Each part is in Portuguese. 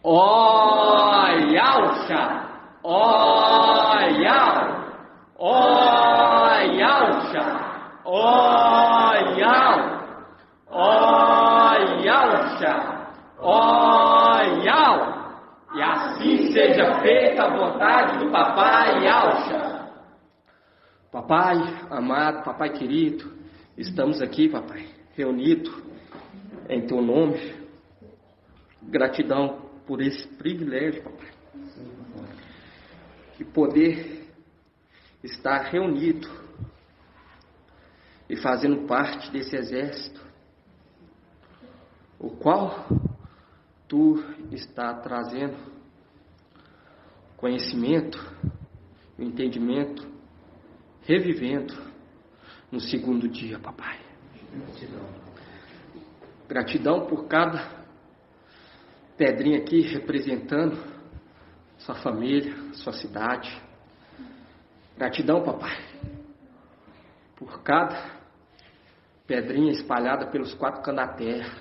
Oyalcha, oyal, oyalcha, oyal, oyalcha, oyal. E assim seja feita a vontade do Papai Yalcha. Papai amado, Papai querido, estamos aqui, Papai, reunidos em Teu nome. Gratidão por esse privilégio, Papai, de poder estar reunido e fazendo parte desse exército, o qual Tu está trazendo conhecimento, o entendimento, revivendo no segundo dia, Papai. Gratidão por cada pedrinha aqui representando sua família, sua cidade. Gratidão, Papai, por cada pedrinha espalhada pelos 4 cantos da terra.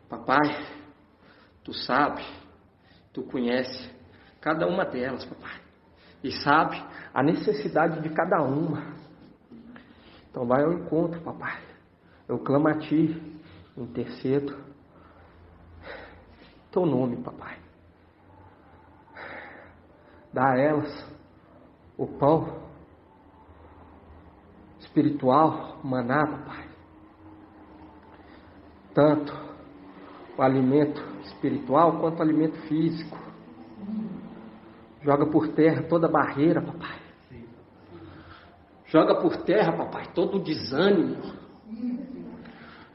Papai, Tu sabe, Tu conhece cada uma delas, Papai, e sabe a necessidade de cada uma. Então vai ao encontro, Papai. Eu clamo a Ti, intercedo Teu nome, Papai. Dá a elas o pão espiritual, maná, Papai. Tanto o alimento espiritual quanto o alimento físico. Joga por terra toda barreira, Papai. Joga por terra, Papai, todo o desânimo.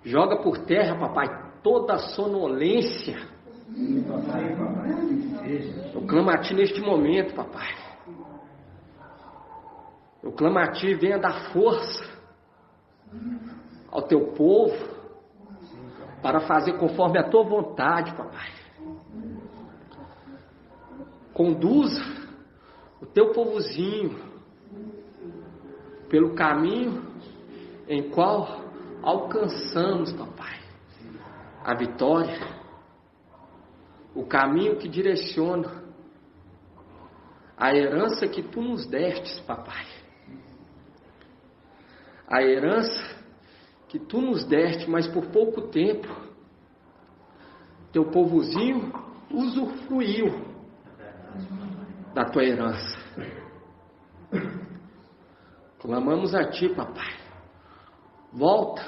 Joga por terra, Papai, toda a sonolência. Eu clamo a Ti neste momento, Papai. Eu clamo a Ti, venha dar força ao Teu povo para fazer conforme a Tua vontade, Papai. Conduza o Teu povozinho pelo caminho em qual alcançamos, Papai, a vitória, o caminho que direciona a herança que Tu nos destes, Papai. A herança que Tu nos deste, mas por pouco tempo, Teu povozinho usufruiu da Tua herança. Clamamos a Ti, Papai. Volta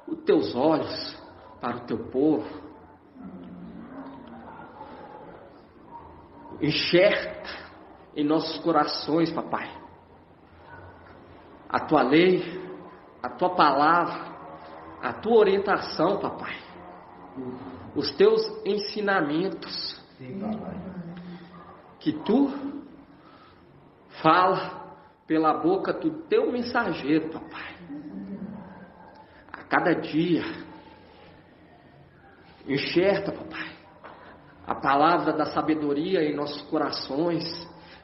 os Teus olhos para o Teu povo. Enxerta em nossos corações, Papai, a Tua lei, a Tua palavra, a Tua orientação, Papai, os Teus ensinamentos, que Tu fala pela boca do Teu mensageiro, Papai. A cada dia, enxerta, Papai, a palavra da sabedoria em nossos corações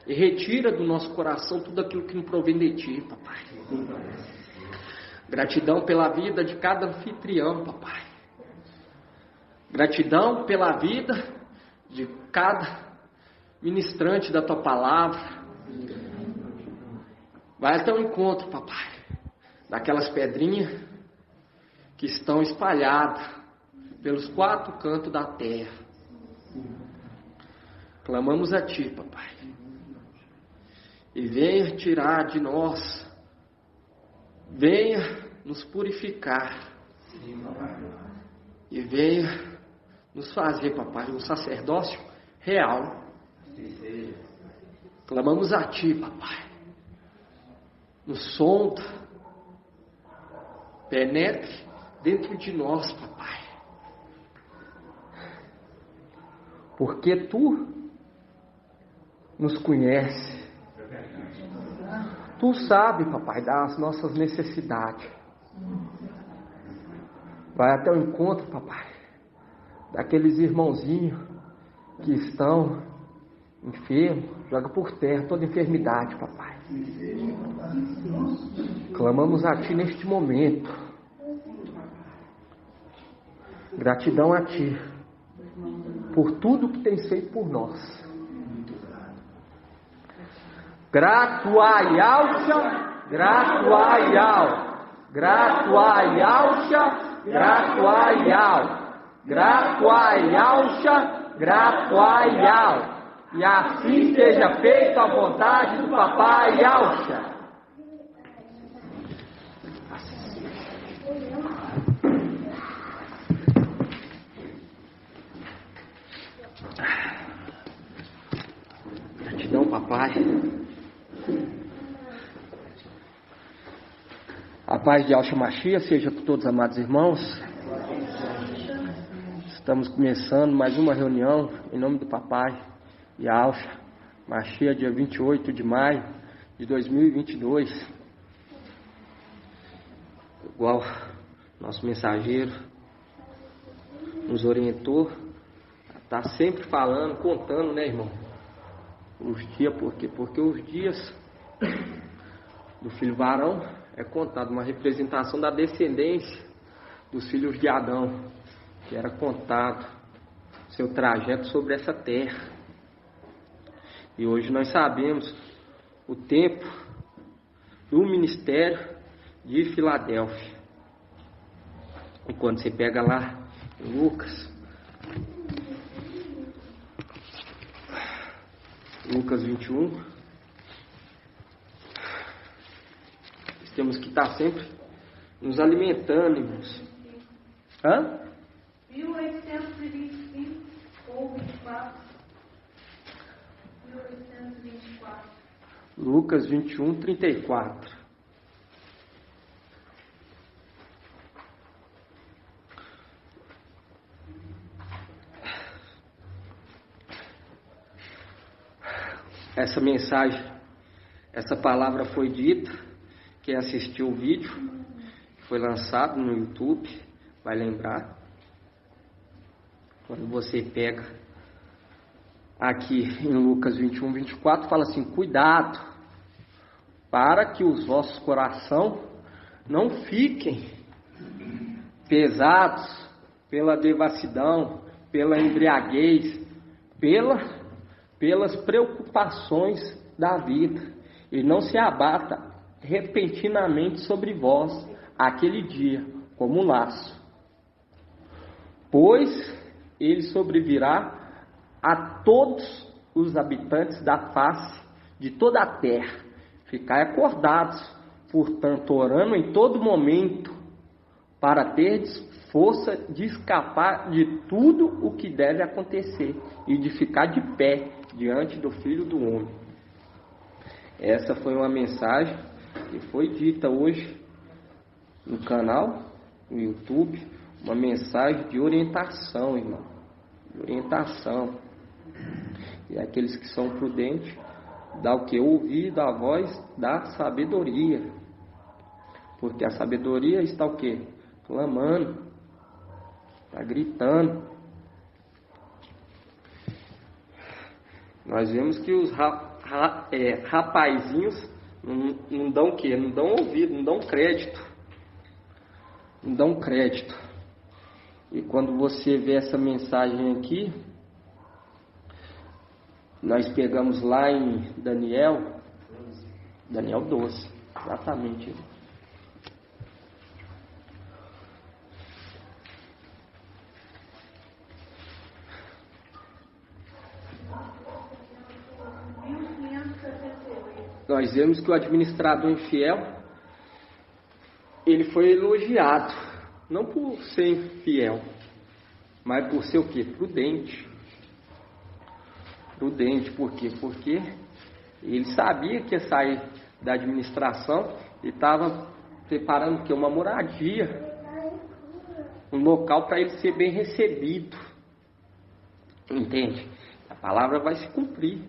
e retira do nosso coração tudo aquilo que não provém de Ti, Papai. Gratidão pela vida de cada anfitrião, Papai. Gratidão pela vida de cada ministrante da Tua palavra. Vai até o encontro, Papai, daquelas pedrinhas que estão espalhadas pelos 4 cantos da terra. Clamamos a Ti, Papai, e venha tirar de nós, venha nos purificar, e venha nos fazer, Papai, um sacerdócio real. Clamamos a Ti, Papai, nos sonda, penetre dentro de nós, Papai, porque Tu nos conhece, Tu sabe, Papai, das nossas necessidades. Vai até o encontro, Papai, daqueles irmãozinhos que estão enfermos. Joga por terra toda enfermidade, Papai. Clamamos a Ti neste momento. Gratidão a Ti por tudo que tens feito por nós. Grato ai Alcha, grato ai Al, grato ai Alcha, grato ai Al, grato ai Alcha, grato ai Al. E assim seja feita a vontade do Papai Alcha. Gratidão, Papai. A paz de Alcha Machia seja com todos os amados irmãos. Estamos começando mais uma reunião em nome do Papai e Alcha Machia, dia 28 de maio de 2022. Igual nosso mensageiro nos orientou, está sempre falando, contando, né, irmão? Os dias, por quê? Porque os dias do filho varão é contado, uma representação da descendência dos filhos de Adão, que era contado seu trajeto sobre essa terra. E hoje nós sabemos o tempo do ministério de Filadélfia. E quando você pega lá em Lucas 21, nós temos que estar sempre nos alimentando, irmãos. 1825 ou 24. 1824. Lucas 21, 34. Essa mensagem, essa palavra foi dita. Quem assistiu o vídeo que foi lançado no YouTube vai lembrar. Quando você pega aqui em Lucas 21, 24, fala assim: cuidado, para que os vossos corações não fiquem pesados pela devassidão, pela embriaguez, pelas preocupações da vida, e não se abata repentinamente sobre vós aquele dia como um laço, pois ele sobrevirá a todos os habitantes da face de toda a terra. Ficai acordados, portanto, orando em todo momento, para terdes força de escapar de tudo o que deve acontecer e de ficar de pé diante do Filho do Homem. Essa foi uma mensagem que foi dita hoje no canal, no YouTube, uma mensagem de orientação, irmão, de orientação. E aqueles que são prudentes, dá o que? Ouvir da voz da sabedoria, porque a sabedoria está o que? Clamando, está gritando. Nós vemos que os rapazinhos não dão o quê? Não dão ouvido, não dão crédito. Não dão crédito. E quando você vê essa mensagem aqui, nós pegamos lá em Daniel 12, exatamente. Nós vemos que o administrador infiel, ele foi elogiado, não por ser infiel, mas por ser o quê? Prudente. Prudente, por quê? Porque ele sabia que ia sair da administração e estava preparando o quê? Uma moradia, um local para ele ser bem recebido. Entende? A palavra vai se cumprir.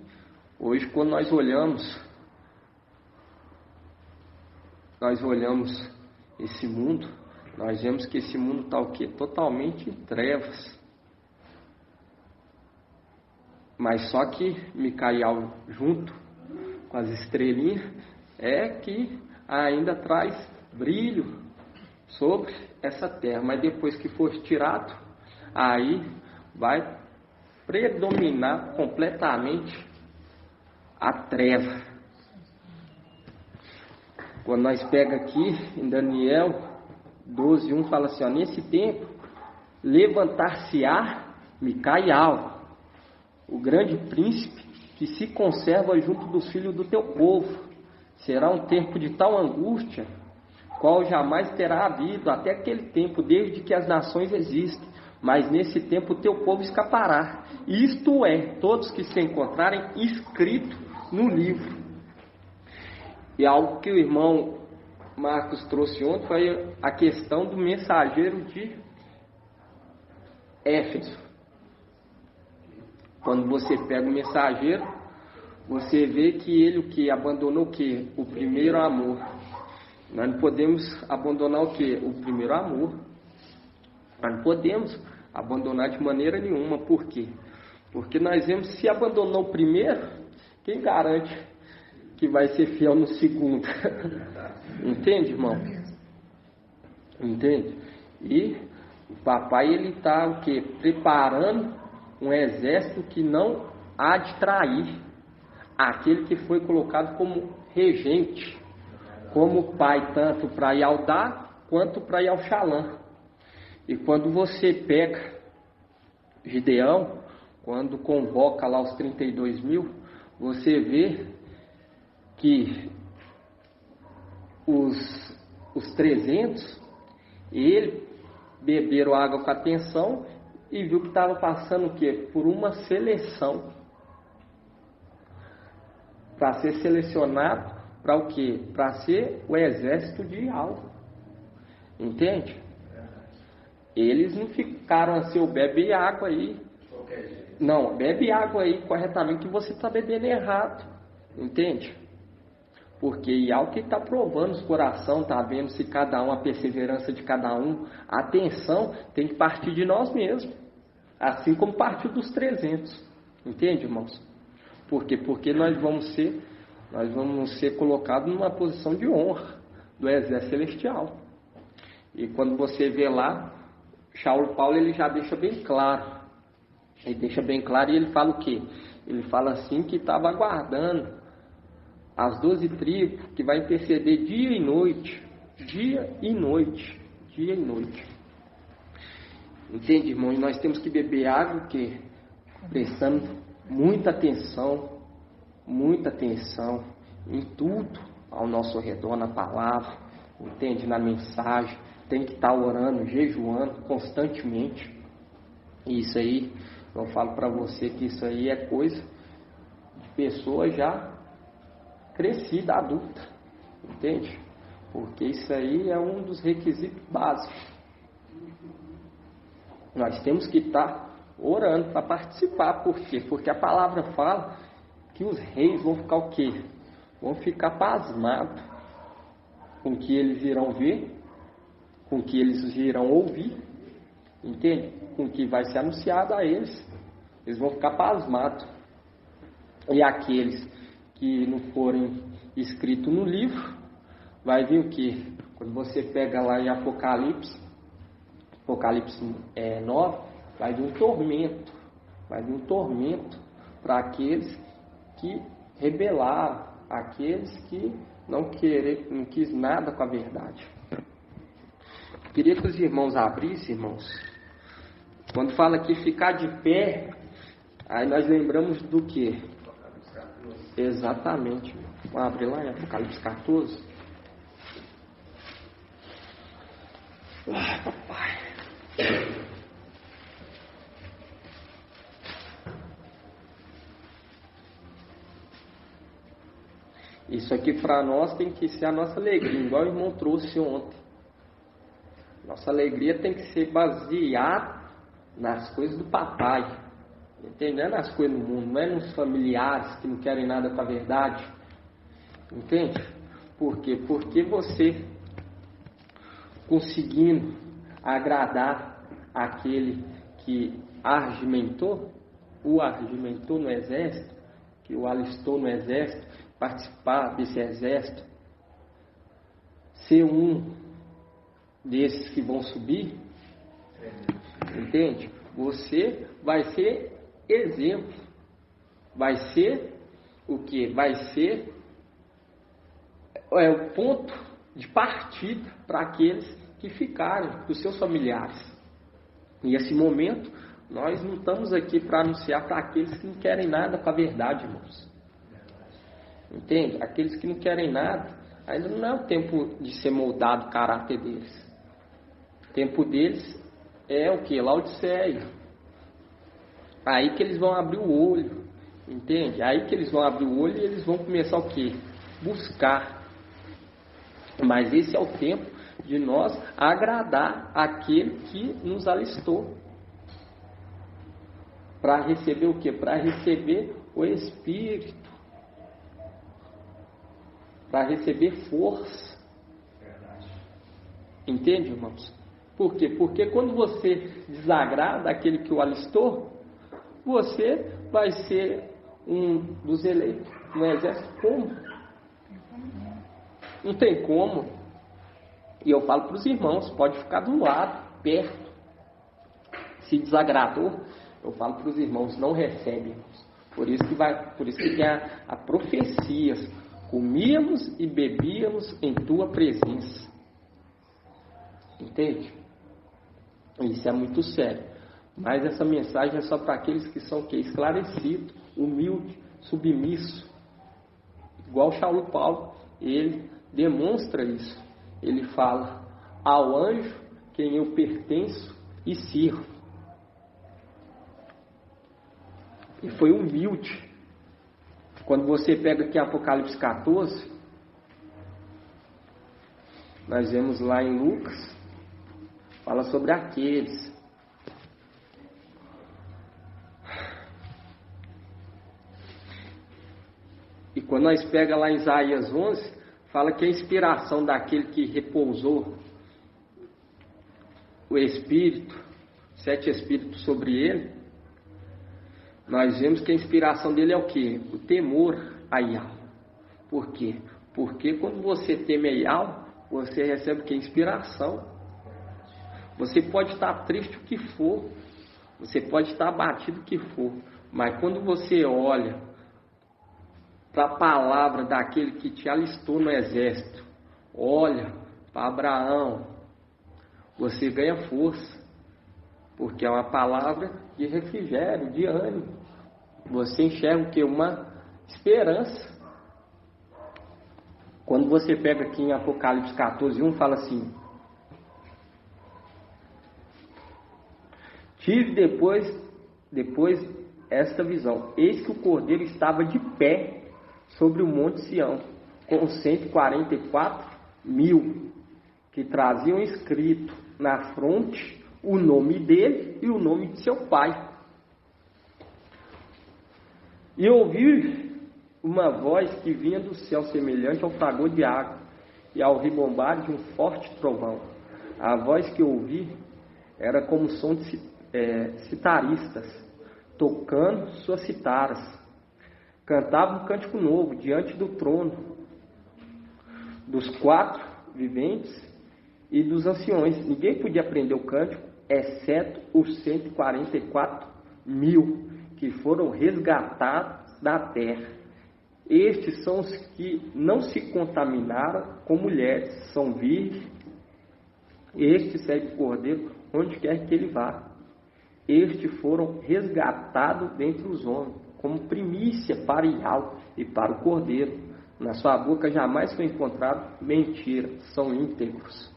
Hoje, quando nós olhamos esse mundo, nós vemos que esse mundo está o quê? Totalmente em trevas. Mas só que Micael, junto com as estrelinhas, é que ainda traz brilho sobre essa terra. Mas depois que for tirado, aí vai predominar completamente a treva. Quando nós pega aqui em Daniel 12:1, fala assim, ó, nesse tempo levantar-se-á Micael, o grande príncipe que se conserva junto dos filhos do teu povo. Será um tempo de tal angústia, qual jamais terá havido até aquele tempo, desde que as nações existem. Mas nesse tempo o teu povo escapará. Isto é, todos que se encontrarem escrito no livro. E algo que o irmão Marcos trouxe ontem foi a questão do mensageiro de Éfeso. Quando você pega o mensageiro, você vê que ele o que abandonou o que? O primeiro amor. Nós não podemos abandonar o que? O primeiro amor. Nós não podemos abandonar de maneira nenhuma. Por quê? Porque nós vemos, se abandonou o primeiro, quem garante que vai ser fiel no segundo? Entende, irmão? Entende? E o papai, ele está o quê? Preparando um exército que não há de trair aquele que foi colocado como regente, como pai, tanto para Yaldá quanto para Yalxalã. E quando você pega Gideão, quando convoca lá os 32.000, você vê que os 300, ele beberam água com atenção e viu que estava passando o quê? Por uma seleção. Para ser selecionado para o quê? Para ser o exército de algo. Entende? Eles não ficaram assim, bebe água aí. Não, bebe água aí corretamente que você está bebendo errado. Entende? Porque é algo que está provando os corações, está vendo se cada um, a perseverança de cada um, a atenção tem que partir de nós mesmos. Assim como partiu dos 300. Entende, irmãos? Por quê? Porque nós vamos ser colocados numa posição de honra do exército celestial. E quando você vê lá, Paulo ele já deixa bem claro. Ele deixa bem claro e ele fala o quê? Ele fala assim que estava aguardando as 12 tribos, que vai interceder dia e noite. Dia e noite. Dia e noite. Entende, irmão? E nós temos que beber água, que prestando muita atenção em tudo ao nosso redor, na palavra, entende? Na mensagem, tem que estar orando, jejuando constantemente. E isso aí, eu falo para você que isso aí é coisa de pessoa já crescida, adulta, entende? Porque isso aí é um dos requisitos básicos. Nós temos que estar orando para participar. Por quê? Porque a palavra fala que os reis vão ficar o quê? Vão ficar pasmados com o que eles irão ver, com o que eles irão ouvir, entende? Com o que vai ser anunciado a eles. Eles vão ficar pasmados. E aqueles que não forem escritos no livro, vai vir o quê? Quando você pega lá em Apocalipse 9, vai vir um tormento. Vai vir um tormento para aqueles que rebelaram, aqueles que não quis nada com a verdade. Queria que os irmãos abrissem, irmãos. Quando fala aqui ficar de pé, aí nós lembramos do quê? Exatamente. Vamos abrir lá em Apocalipse 14. Papai. Isso aqui para nós tem que ser a nossa alegria, igual o irmão trouxe ontem. Nossa alegria tem que ser baseada nas coisas do papai. Entende? Não é nas coisas do mundo, não é nos familiares que não querem nada com a verdade. Entende? Por quê? Porque você conseguindo agradar aquele que o arregimentou no exército, que o alistou no exército, participar desse exército, ser um desses que vão subir, entende? Você vai ser exemplo. Vai ser o que? Vai ser o ponto de partida para aqueles que ficarem, para os seus familiares. E esse momento, nós não estamos aqui para anunciar para aqueles que não querem nada com a verdade, irmãos. Entende? Aqueles que não querem nada, ainda não é o tempo de ser moldado o caráter deles. O tempo deles é o que? Laodiceia. Aí que eles vão abrir o olho. Entende? Aí que eles vão abrir o olho e eles vão começar o que? Buscar. Mas esse é o tempo de nós agradar aquele que nos alistou. Para receber o que? Para receber o Espírito. Para receber força. Entende, irmãos? Por quê? Porque quando você desagrada aquele que o alistou, você vai ser um dos eleitos no exército. Como? Não tem como. E eu falo para os irmãos, pode ficar do lado, perto. Se desagradou, eu falo para os irmãos, não recebe, irmãos. Por isso que tem a profecias. Comíamos e bebíamos em tua presença. Entende? Isso é muito sério. Mas essa mensagem é só para aqueles que são esclarecidos, humildes, submissos. Igual Saulo Paulo, ele demonstra isso. Ele fala, ao anjo quem eu pertenço e sirvo. E foi humilde. Quando você pega aqui Apocalipse 14, nós vemos lá em Lucas, fala sobre aqueles. E quando nós pega lá em Isaías 11, fala que a inspiração daquele que repousou o Espírito, 7 Espíritos sobre ele, nós vemos que a inspiração dele é o quê? O temor a Yahweh. Por quê? Porque quando você teme a Yahweh, você recebe o quê? Inspiração. Você pode estar triste o que for, você pode estar abatido o que for, mas quando você olha para a palavra daquele que te alistou no exército, olha para Abraão, você ganha força, porque é uma palavra de refrigério, de ânimo. Você enxerga o que? Uma esperança. Quando você pega aqui em Apocalipse 14:1, fala assim: tive depois esta visão. Eis que o Cordeiro estava de pé sobre o monte Sião, com 144.000, que traziam escrito na fronte o nome dele e o nome de seu pai. E ouvi uma voz que vinha do céu, semelhante ao fragor de água e ao ribombar de um forte trovão. A voz que ouvi era como som de citaristas, tocando suas citaras. Cantava um cântico novo diante do trono, dos 4 viventes e dos anciões. Ninguém podia aprender o cântico, exceto os 144.000 que foram resgatados da terra. Estes são os que não se contaminaram com mulheres, são virgens. Estes seguem o Cordeiro onde quer que ele vá. Estes foram resgatados dentre os homens, como primícia para Yahweh e para o Cordeiro. Na sua boca jamais foi encontrado mentira, são íntegros.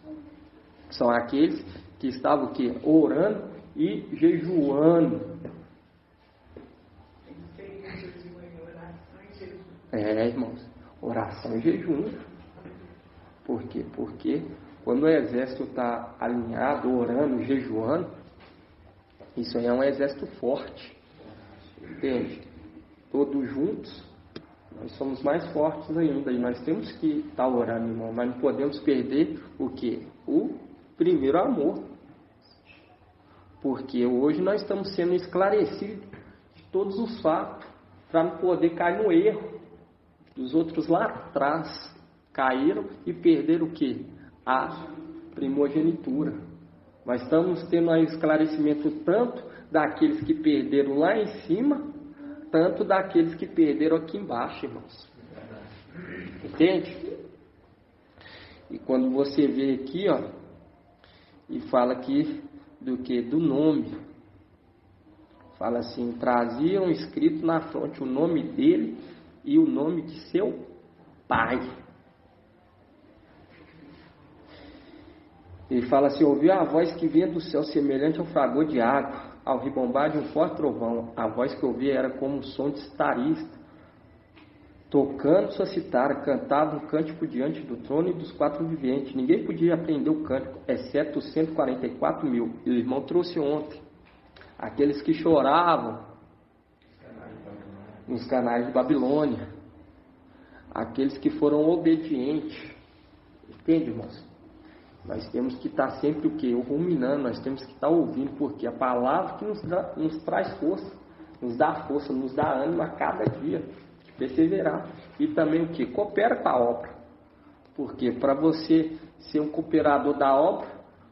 São aqueles que estavam o quê? Orando e jejuando. Irmãos, oração e jejum. Por quê? Porque quando o exército está alinhado, orando, jejuando, isso aí é um exército forte. Entende? Todos juntos, nós somos mais fortes ainda. E nós temos que estar orando, irmão. Mas não podemos perder o quê? O primeiro amor. Porque hoje nós estamos sendo esclarecidos de todos os fatos, para não poder cair no erro. Os outros lá atrás caíram e perderam o quê? A primogenitura. Nós estamos tendo aí esclarecimento tanto daqueles que perderam lá em cima, tanto daqueles que perderam aqui embaixo, irmãos. Entende? E quando você vê aqui, ó, e fala aqui do que? Do nome. Fala assim, traziam escrito na fronte o nome dele e o nome de seu pai. Ele fala assim, ouviu a voz que vinha do céu semelhante ao fragor de água, ao ribombar de um forte trovão. A voz que ouvia era como um som de citarista. Tocando sua citara, cantava um cântico diante do trono e dos quatro viventes. Ninguém podia aprender o cântico, exceto os 144 mil. E o irmão trouxe ontem. Aqueles que choravam nos canais de Babilônia. Aqueles que foram obedientes. Entende, irmãos? Nós temos que estar sempre o quê? Ruminando, nós temos que estar ouvindo, porque a palavra que nos traz força, nos dá ânimo a cada dia de perseverar. E também o quê? Coopera com a obra. Porque para você ser um cooperador da obra,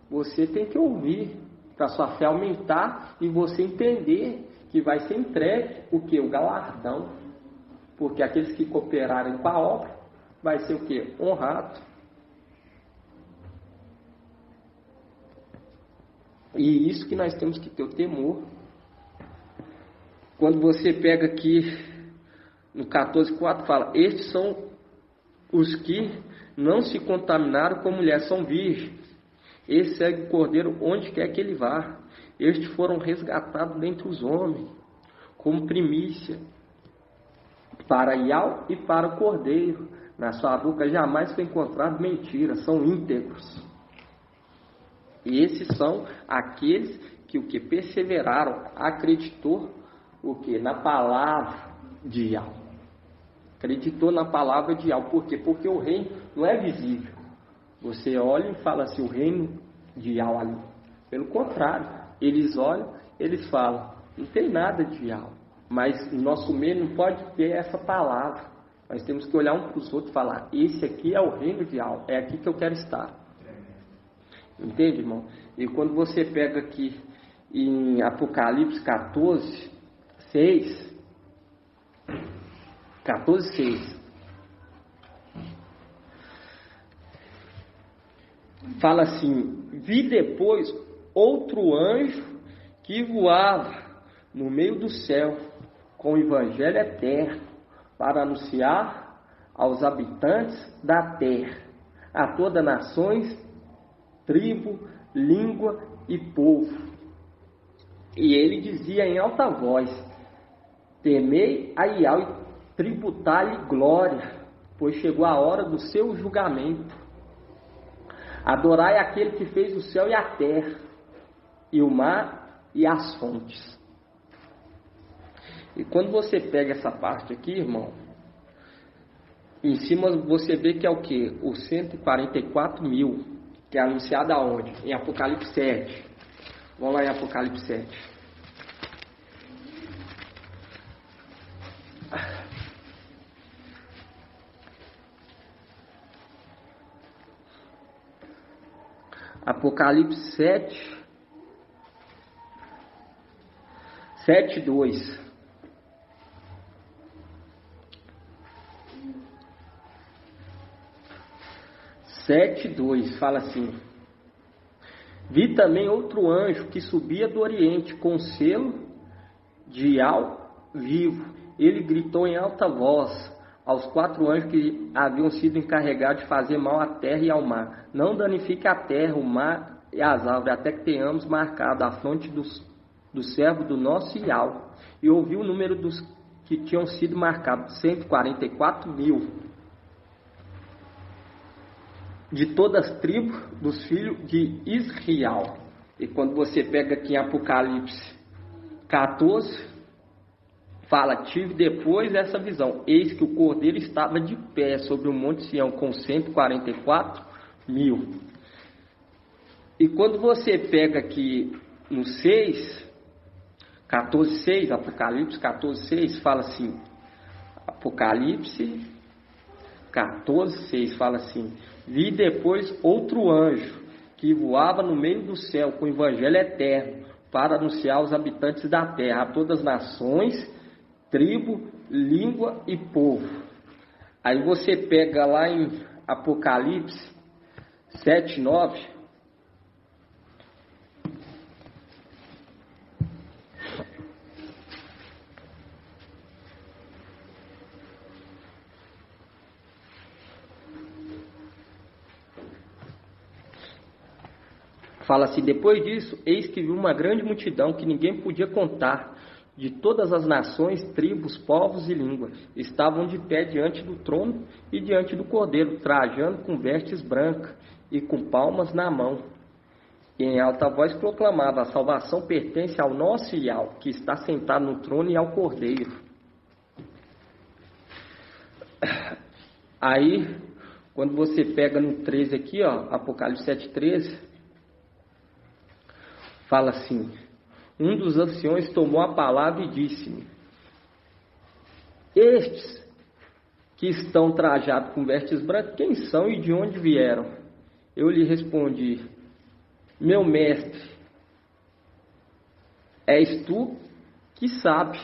você tem que ouvir, para sua fé aumentar e você entender que vai ser entregue o quê? O galardão. Porque aqueles que cooperarem com a obra, vai ser o quê? Honrado. E isso que nós temos que ter o temor. Quando você pega aqui no 14:4 fala, estes são os que não se contaminaram com mulher, são virgens. Esse segue o cordeiro onde quer que ele vá. Estes foram resgatados dentre os homens, como primícia, para Iau e para o cordeiro. Na sua boca jamais foi encontrado mentira, são íntegros. E esses são aqueles que o que perseveraram, acreditou o que? Na palavra de Iau. Acreditou na palavra de Iau. Por quê? Porque o reino não é visível. Você olha e fala assim, o reino de Iau ali. Pelo contrário, eles olham, eles falam, não tem nada de Iau. Mas nosso meio não pode ter essa palavra. Nós temos que olhar um para os outros e falar, esse aqui é o reino de Iau, é aqui que eu quero estar. Entende, irmão? E quando você pega aqui em Apocalipse 14:6, fala assim, vi depois outro anjo que voava no meio do céu com o evangelho eterno para anunciar aos habitantes da terra, a todas nações, tribo, língua e povo. E ele dizia em alta voz, temei a Iau e tributai-lhe glória, pois chegou a hora do seu julgamento. Adorai aquele que fez o céu e a terra, e o mar e as fontes. E quando você pega essa parte aqui, irmão, em cima você vê que é o que? Os 144 mil, que é anunciado aonde? Em Apocalipse 7. Vamos lá em Apocalipse 7. Apocalipse 7:2. Fala assim, vi também outro anjo que subia do oriente com selo de Iau vivo. Ele gritou em alta voz aos 4 anjos que haviam sido encarregados de fazer mal à terra e ao mar. Não danifique a terra, o mar e as árvores, até que tenhamos marcado a fronte do servo do nosso Iau. E ouvi o número dos que tinham sido marcados, 144 mil. De todas as tribos dos filhos de Israel. E quando você pega aqui em Apocalipse 14, fala, tive depois essa visão, eis que o cordeiro estava de pé sobre o monte Sião com 144 mil. E quando você pega aqui no 14:6, Apocalipse 14:6, fala assim, Apocalipse 14:6 fala assim, vi depois outro anjo que voava no meio do céu com o evangelho eterno, para anunciar aos habitantes da terra, a todas as nações, tribo, língua e povo. Aí você pega lá em Apocalipse 7:9. Fala assim: depois disso, eis que vi uma grande multidão que ninguém podia contar, de todas as nações, tribos, povos e línguas. Estavam de pé diante do trono e diante do Cordeiro, trajando com vestes brancas e com palmas na mão. E em alta voz proclamava: a salvação pertence ao nosso e ao que está sentado no trono e ao Cordeiro. Aí, quando você pega no 13 aqui, ó, Apocalipse 7:13, fala assim: um dos anciões tomou a palavra e disse-me: estes que estão trajados com vestes brancas, quem são e de onde vieram? Eu lhe respondi: meu mestre, és tu que sabe.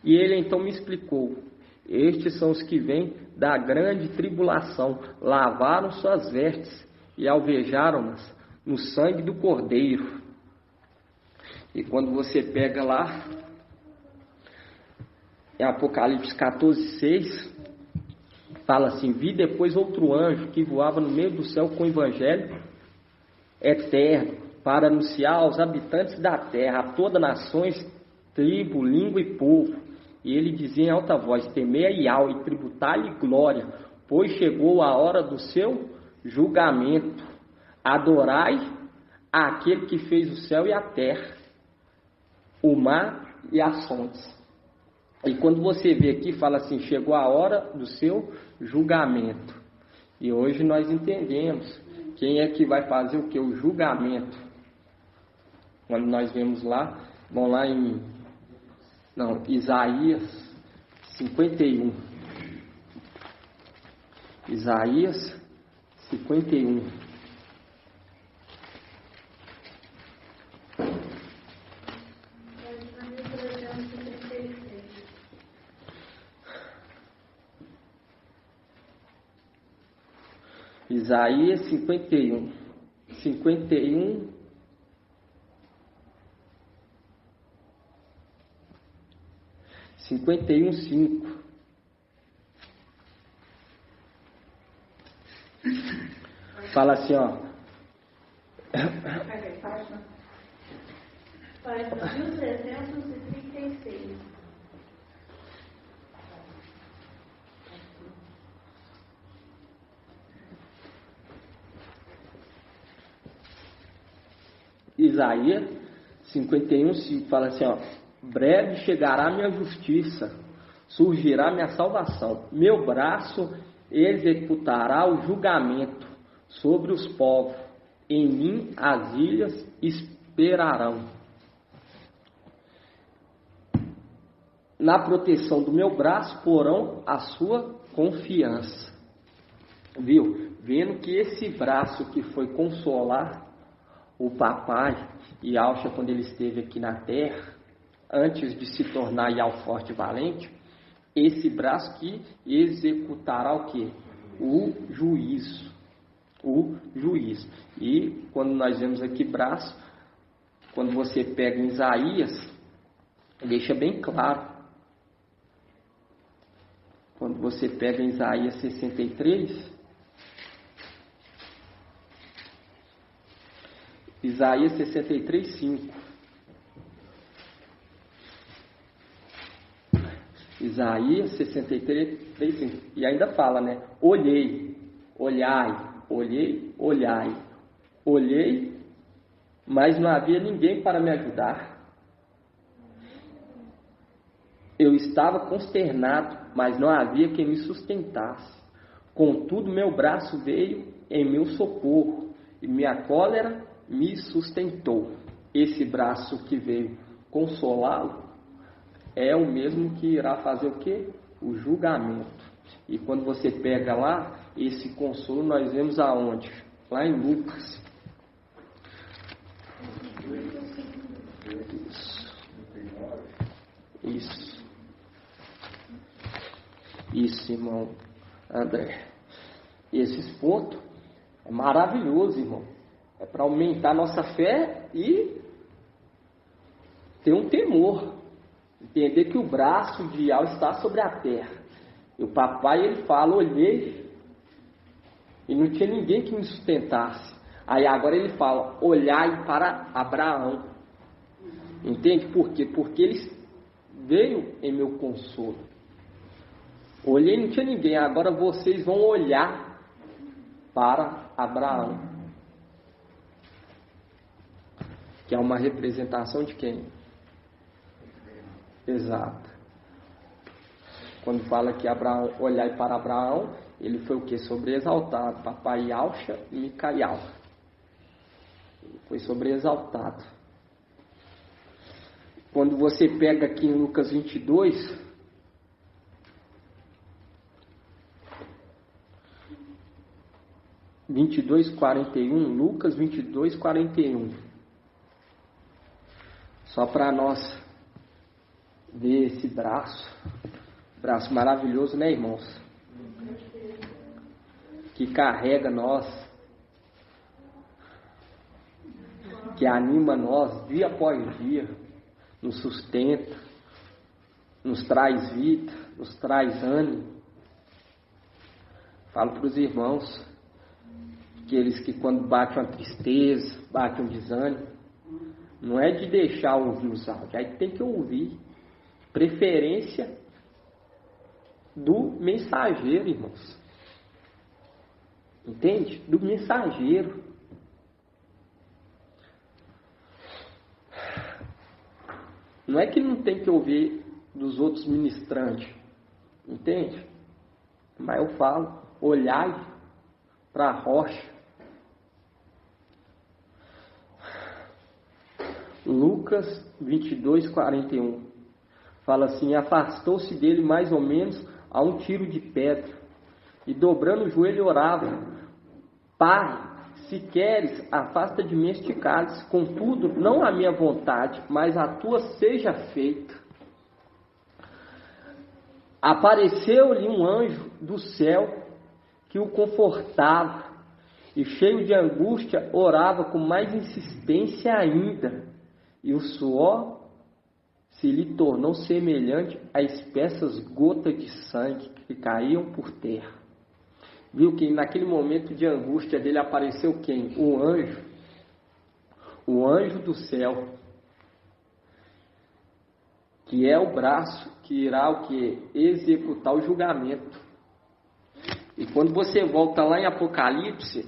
E ele então me explicou: estes são os que vêm da grande tribulação, lavaram suas vestes e alvejaram-nas no sangue do Cordeiro. E quando você pega lá em Apocalipse 14:6, fala assim: vi depois outro anjo que voava no meio do céu com o evangelho eterno, para anunciar aos habitantes da terra, a todas nações, tribo, língua e povo. E ele dizia em alta voz: temei a Iau e tributai-lhe glória, pois chegou a hora do seu julgamento. Adorai aquele que fez o céu e a terra, o mar e as fontes. E quando você vê aqui, fala assim: chegou a hora do seu julgamento. E hoje nós entendemos quem é que vai fazer o que? O julgamento. Quando nós vemos lá, vamos lá em Isaías 51. Isaías 51. Isaías 51. 51:5. Fala assim, ó. Página 1336. Isaías 51:5 fala assim, ó: breve chegará minha justiça, surgirá minha salvação, meu braço executará o julgamento sobre os povos, em mim as ilhas esperarão. Na proteção do meu braço porão a sua confiança. Viu? Vendo que esse braço que foi consolar o papai e Alcha quando ele esteve aqui na terra, antes de se tornar Iau forte e valente, esse braço que executará o quê? O juízo. O juízo. E quando nós vemos aqui braço, quando você pega em Isaías, deixa bem claro. Quando você pega em Isaías 63, Isaías 63:5. Isaías 63:5. E ainda fala, né? Olhei, olhai, olhei, olhai. Olhei, mas não havia ninguém para me ajudar. Eu estava consternado, mas não havia quem me sustentasse. Contudo, meu braço veio em meu socorro, e minha cólera me sustentou. Esse braço que veio consolá-lo é o mesmo que irá fazer o quê? O julgamento. E quando você pega lá, esse consolo nós vemos aonde? Lá em Lucas. Isso. Isso, irmão André. Esses pontos é maravilhoso, irmão. É para aumentar nossa fé e ter um temor. Entender que o braço de Yahweh está sobre a terra. E o papai, ele fala, olhei e não tinha ninguém que me sustentasse. Aí agora ele fala, olhai para Abraão. Entende por quê? Porque ele veio em meu consolo. Olhei e não tinha ninguém. Agora vocês vão olhar para Abraão. Que é uma representação de quem? Exato. Quando fala que Abraão, olhai para Abraão, ele foi o que? Sobreexaltado. Papai Alcha e Micaial. Ele foi sobreexaltado. Quando você pega aqui em Lucas 22, Lucas 22, 41. Só para nós ver esse braço maravilhoso, né, irmãos? Que carrega nós, que anima nós dia após dia, nos sustenta, nos traz vida, nos traz ânimo. Falo para os irmãos, aqueles que quando bate uma tristeza, bate um desânimo, não é de deixar ouvir os áudios, aí tem que ouvir. Preferência do mensageiro, irmãos. Entende? Do mensageiro. Não é que não tem que ouvir dos outros ministrantes. Entende? Mas eu falo, olhai para a rocha. Lucas 22, 41. Fala assim, afastou-se dele mais ou menos a um tiro de pedra, e dobrando o joelho orava, Pai, se queres, afasta de mim este cálice, contudo, não a minha vontade, mas a tua seja feita. Apareceu-lhe um anjo do céu, que o confortava, e cheio de angústia, orava com mais insistência ainda, e o suor se lhe tornou semelhante a espessas gotas de sangue que caíam por terra. Viu que naquele momento de angústia dele apareceu quem? O anjo do céu, que é o braço que irá o que? Executar o julgamento. E quando você volta lá em Apocalipse,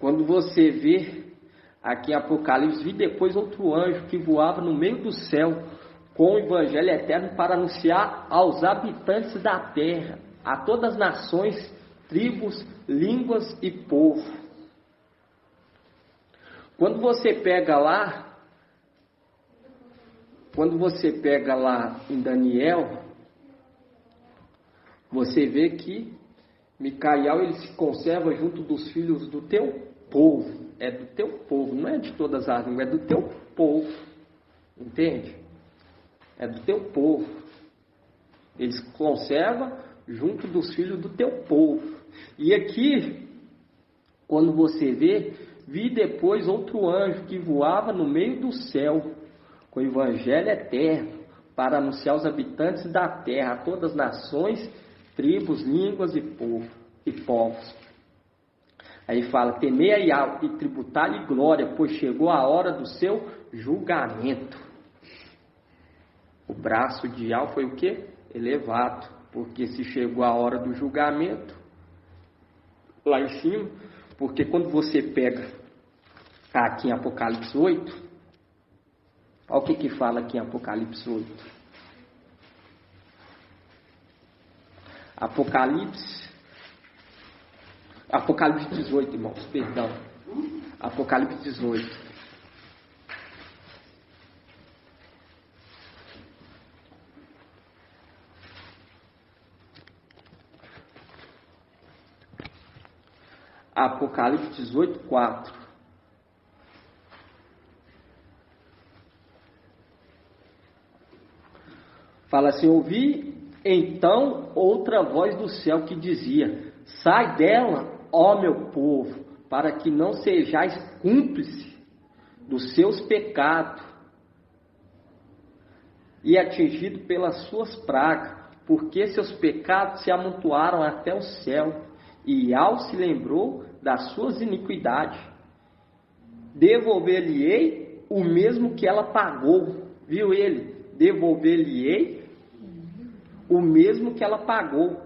quando você vê aqui em Apocalipse, vi depois outro anjo que voava no meio do céu com o evangelho eterno para anunciar aos habitantes da terra, a todas as nações, tribos, línguas e povo. Quando você pega lá em Daniel, você vê que Micaial, ele se conserva junto dos filhos do teu povo. É do teu povo, não é de todas as línguas, é do teu povo. Entende? É do teu povo. Ele se conserva junto dos filhos do teu povo. E aqui, quando você vê, vi depois outro anjo que voava no meio do céu, com o evangelho eterno, para anunciar aos habitantes da terra, a todas as nações, tribos, línguas e povos. Aí fala, temei a Yahweh e tributar-lhe glória, pois chegou a hora do seu julgamento. O braço de Yahweh foi o quê? Elevado, porque se chegou a hora do julgamento, lá em cima, porque quando você pega aqui em Apocalipse 8, olha o que fala aqui em Apocalipse 8. Apocalipse 18, irmãos, perdão. Apocalipse 18. Apocalipse 18, 4. Fala assim: ouvi então outra voz do céu que dizia: sai dela, ó meu povo, para que não sejais cúmplice dos seus pecados e atingido pelas suas pragas, porque seus pecados se amontoaram até o céu, e Yahweh se lembrou das suas iniquidades. Devolver-lhe-ei o mesmo que ela pagou. Viu ele? Devolver-lhe-ei o mesmo que ela pagou.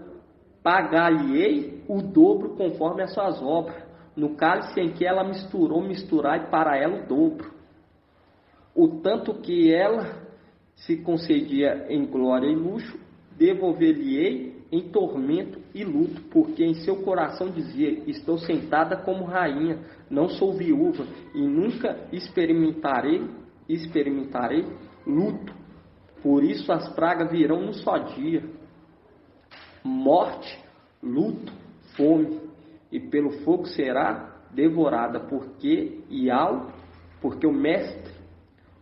Pagar-lhe-ei o dobro conforme as suas obras. No cálice em que ela misturai para ela o dobro. O tanto que ela se concedia em glória e luxo, devolver-lhe-ei em tormento e luto, porque em seu coração dizia: estou sentada como rainha, não sou viúva, e nunca experimentarei luto. Por isso as pragas virão num só dia: morte, luto, fome, e pelo fogo será devorada, porque o mestre,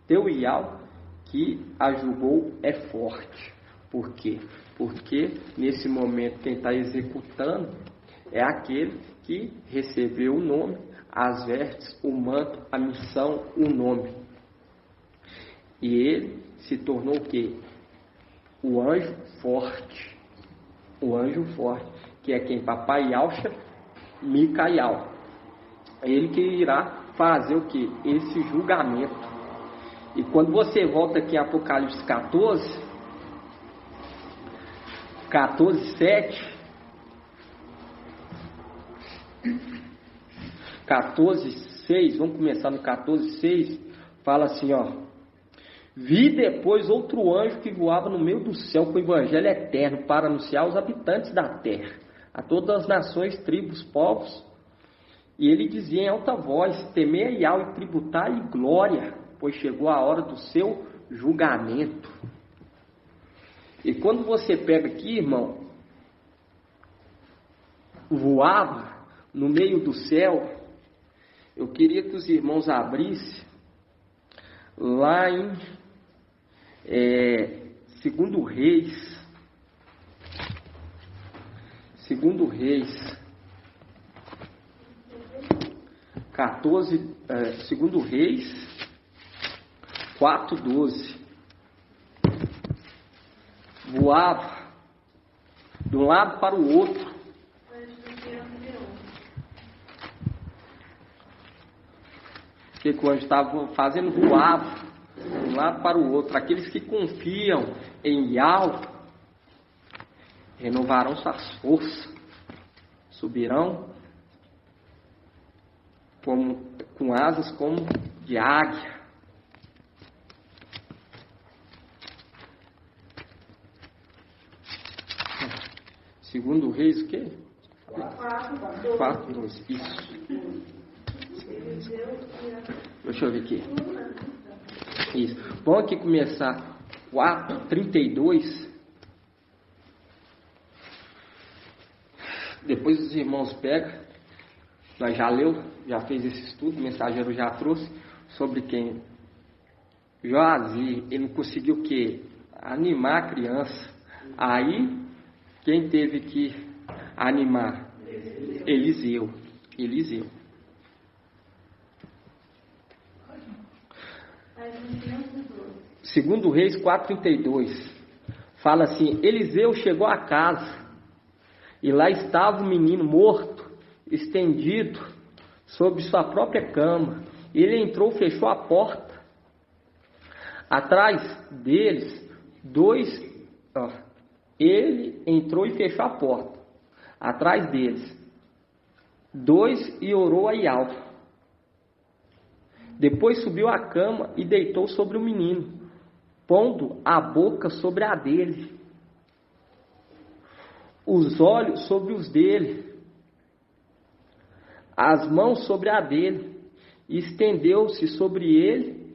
teu Yahweh, que a julgou é forte. Por quê? Porque nesse momento quem está executando é aquele que recebeu o nome, as vestes, o manto, a missão, o nome. E ele se tornou o quê? O anjo forte. O anjo forte, que é quem? Papai Yahshua Micael. É ele que irá fazer o quê? Esse julgamento. E quando você volta aqui em Apocalipse 14, 7, 14, 6, vamos começar no 14, 6, fala assim, ó: vi depois outro anjo que voava no meio do céu com o evangelho eterno para anunciar aos habitantes da terra, a todas as nações, tribos, povos, e ele dizia em alta voz: temei a Yahweh e tributai-lhe glória, pois chegou a hora do seu julgamento. E quando você pega aqui, irmão, voava no meio do céu, eu queria que os irmãos abrissem lá em 2 Reis, 2 Reis 4:12. Voava de um lado para o outro. O que o anjo estava fazendo? Voava de um lado para o outro. Aqueles que confiam em Yahweh renovarão suas forças, subirão com asas como de águia. Segundo Reis, o quê? 4:12. Isso. Deixa eu ver aqui. Isso. Vamos aqui começar 4:32. Depois os irmãos pegam. Nós já leu, já fez esse estudo, o mensageiro já trouxe sobre quem? Joazi, ele não conseguiu o quê? Animar a criança. Aí quem teve que animar? Eliseu. 2 Reis 4:32. Fala assim: Eliseu chegou à casa e lá estava o menino morto, estendido sobre sua própria cama. Ele entrou, fechou a porta. Atrás deles, ele entrou e fechou a porta. Atrás deles, 2 e orou a Yahweh. Depois subiu à cama e deitou sobre o menino, pondo a boca sobre a dele, os olhos sobre os dele, as mãos sobre a dele, e estendeu-se sobre ele,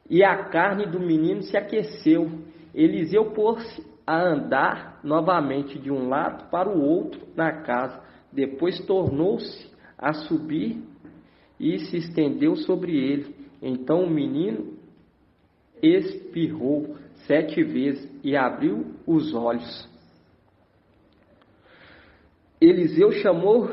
e a carne do menino se aqueceu. Eliseu pôs-se a andar novamente de um lado para o outro na casa. Depois tornou-se a subir e se estendeu sobre ele. Então o menino espirrou 7 vezes e abriu os olhos. Eliseu chamou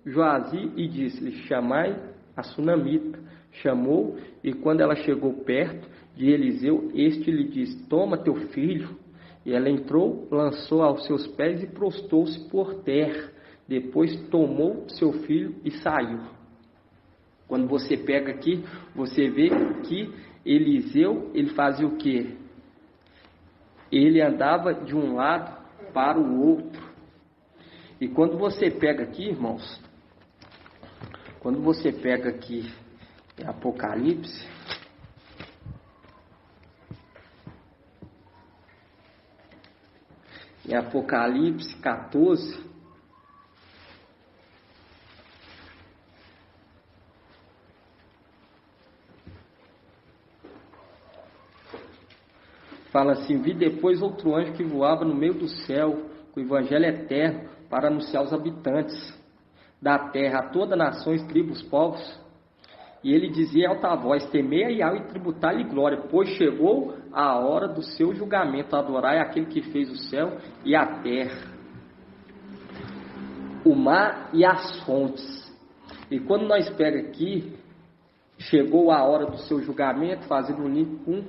Joazi e disse-lhe: chamai a sunamita. Chamou, e quando ela chegou perto de Eliseu, este lhe disse: toma teu filho. E ela entrou, lançou aos seus pés e prostrou-se por terra. Depois tomou seu filho e saiu. Quando você pega aqui, você vê que Eliseu, ele fazia o quê? Ele andava de um lado para o outro. E quando você pega aqui, irmãos, quando você pega aqui em Apocalipse, em Apocalipse 14, fala assim: vi depois outro anjo que voava no meio do céu, com o evangelho eterno, para anunciar aos habitantes da terra, a todas nações, tribos, povos. E ele dizia em alta voz: temei a Yahvé e tributai-lhe glória, pois chegou a hora do seu julgamento. Adorai aquele que fez o céu e a terra, o mar e as fontes. E quando nós pega aqui, chegou a hora do seu julgamento, fazendo um link com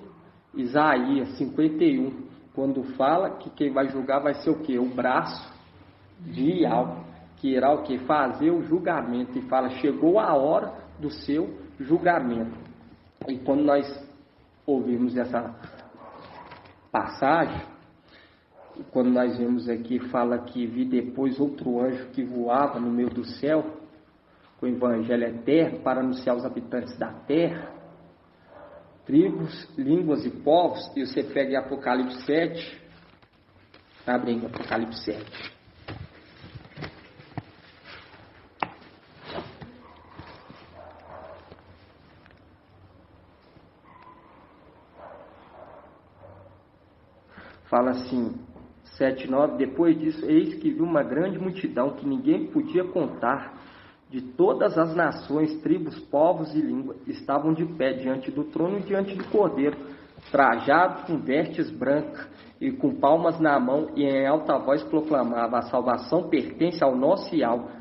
Isaías 51, quando fala que quem vai julgar vai ser o quê? O braço de Yahvé, que irá o quê? Fazer o julgamento. E fala: chegou a hora do seu julgamento. E quando nós ouvimos essa passagem, quando nós vemos aqui, fala que vi depois outro anjo que voava no meio do céu, com o evangelho eterno, para anunciar aos habitantes da terra, tribos, línguas e povos. E você pega em Apocalipse 7, abre em Apocalipse 7. Fala assim, 7:9, depois disso, eis que vi uma grande multidão que ninguém podia contar, de todas as nações, tribos, povos e línguas, estavam de pé diante do trono e diante do Cordeiro, trajados com vestes brancas e com palmas na mão, e em alta voz proclamava: a salvação pertence ao nosso Yahvé,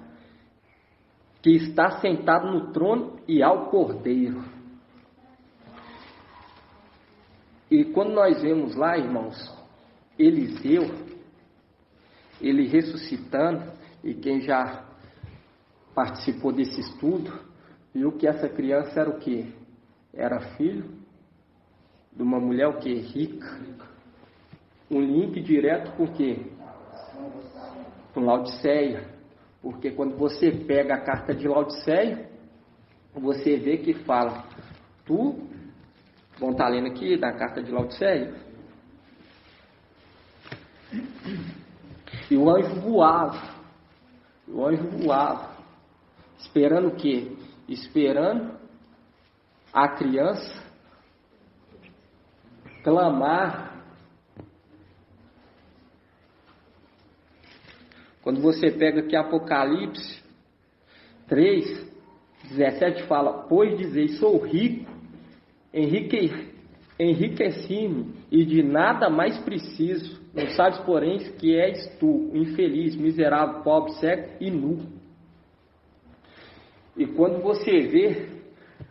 que está sentado no trono, e ao Cordeiro. E quando nós vemos lá, irmãos, Eliseu, ele ressuscitando, e quem já participou desse estudo, viu que essa criança era o quê? Era filho de uma mulher o quê? Rica. Um link direto com o quê? Com Laodiceia. Porque quando você pega a carta de Laodiceia, você vê que fala, vamos estar lendo aqui da carta de Laodiceia. E o anjo voava, esperando o quê? Esperando a criança clamar. Quando você pega aqui Apocalipse 3:17, fala: pois dizeis, sou rico, enriqueci-me, e de nada mais preciso. Não sabes, porém, que és tu, infeliz, miserável, pobre, cego e nu. E quando você vê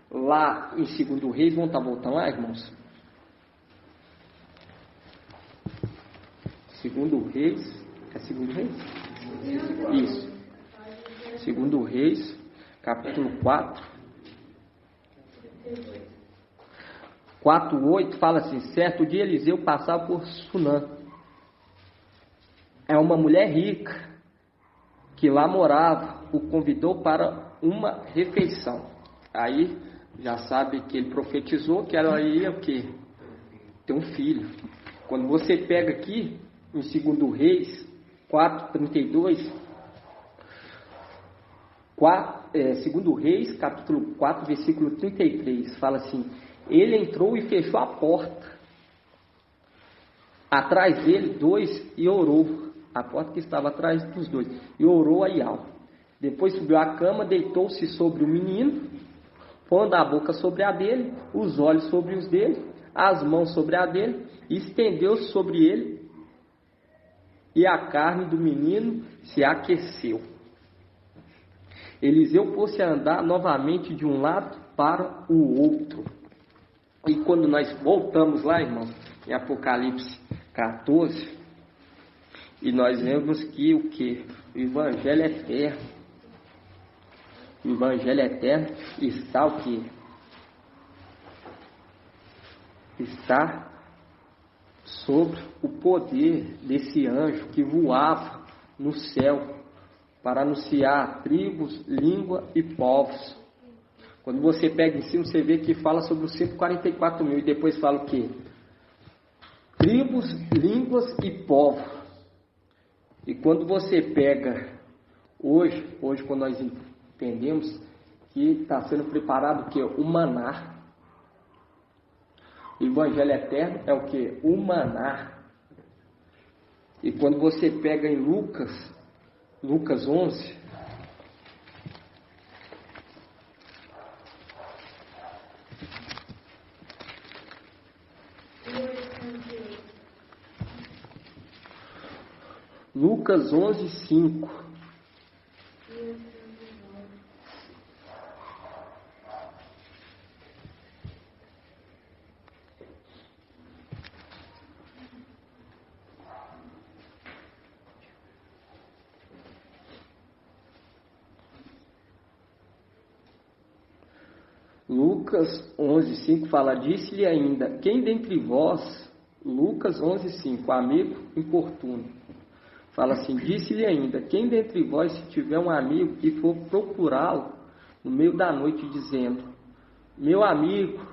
lá em 2 Reis, vamos estar voltando lá, irmãos? 2 Reis, é 2 Reis? Isso. 2 Reis, capítulo 4. 4:8 fala assim: certo dia Eliseu passava por Sunã. É uma mulher rica que lá morava, o convidou para uma refeição. Aí já sabe que ele profetizou que ela ia o quê? Ter um filho. Quando você pega aqui em 2 Reis 4:32, 2 Reis capítulo 4 versículo 33, fala assim: ele entrou e fechou a porta atrás dele, 2, e orou. A porta que estava atrás dos 2, e orou a Yahvé. Depois subiu à cama, deitou-se sobre o menino, pondo a boca sobre a dele, os olhos sobre os dele, as mãos sobre a dele, e estendeu-se sobre ele, e a carne do menino se aqueceu. Eliseu pôs-se a andar novamente de um lado para o outro. E quando nós voltamos lá, irmãos, em Apocalipse 14, e nós vemos que o que? O Evangelho é eterno. O Evangelho eterno está o que? Está sobre o poder desse anjo que voava no céu para anunciar tribos, língua e povos. Quando você pega em cima, você vê que fala sobre os 144 mil e depois fala o quê? Tribos, línguas e povos. E quando você pega hoje quando nós entendemos que está sendo preparado o quê? O maná. O Evangelho eterno é o quê? O maná. E quando você pega em Lucas 11, Lucas 11, 5. Lucas 11, 5 fala, disse-lhe ainda, quem dentre vós, Lucas 11, 5, amigo importuno, fala assim, disse-lhe ainda, quem dentre vós, se tiver um amigo e for procurá-lo no meio da noite, dizendo, meu amigo,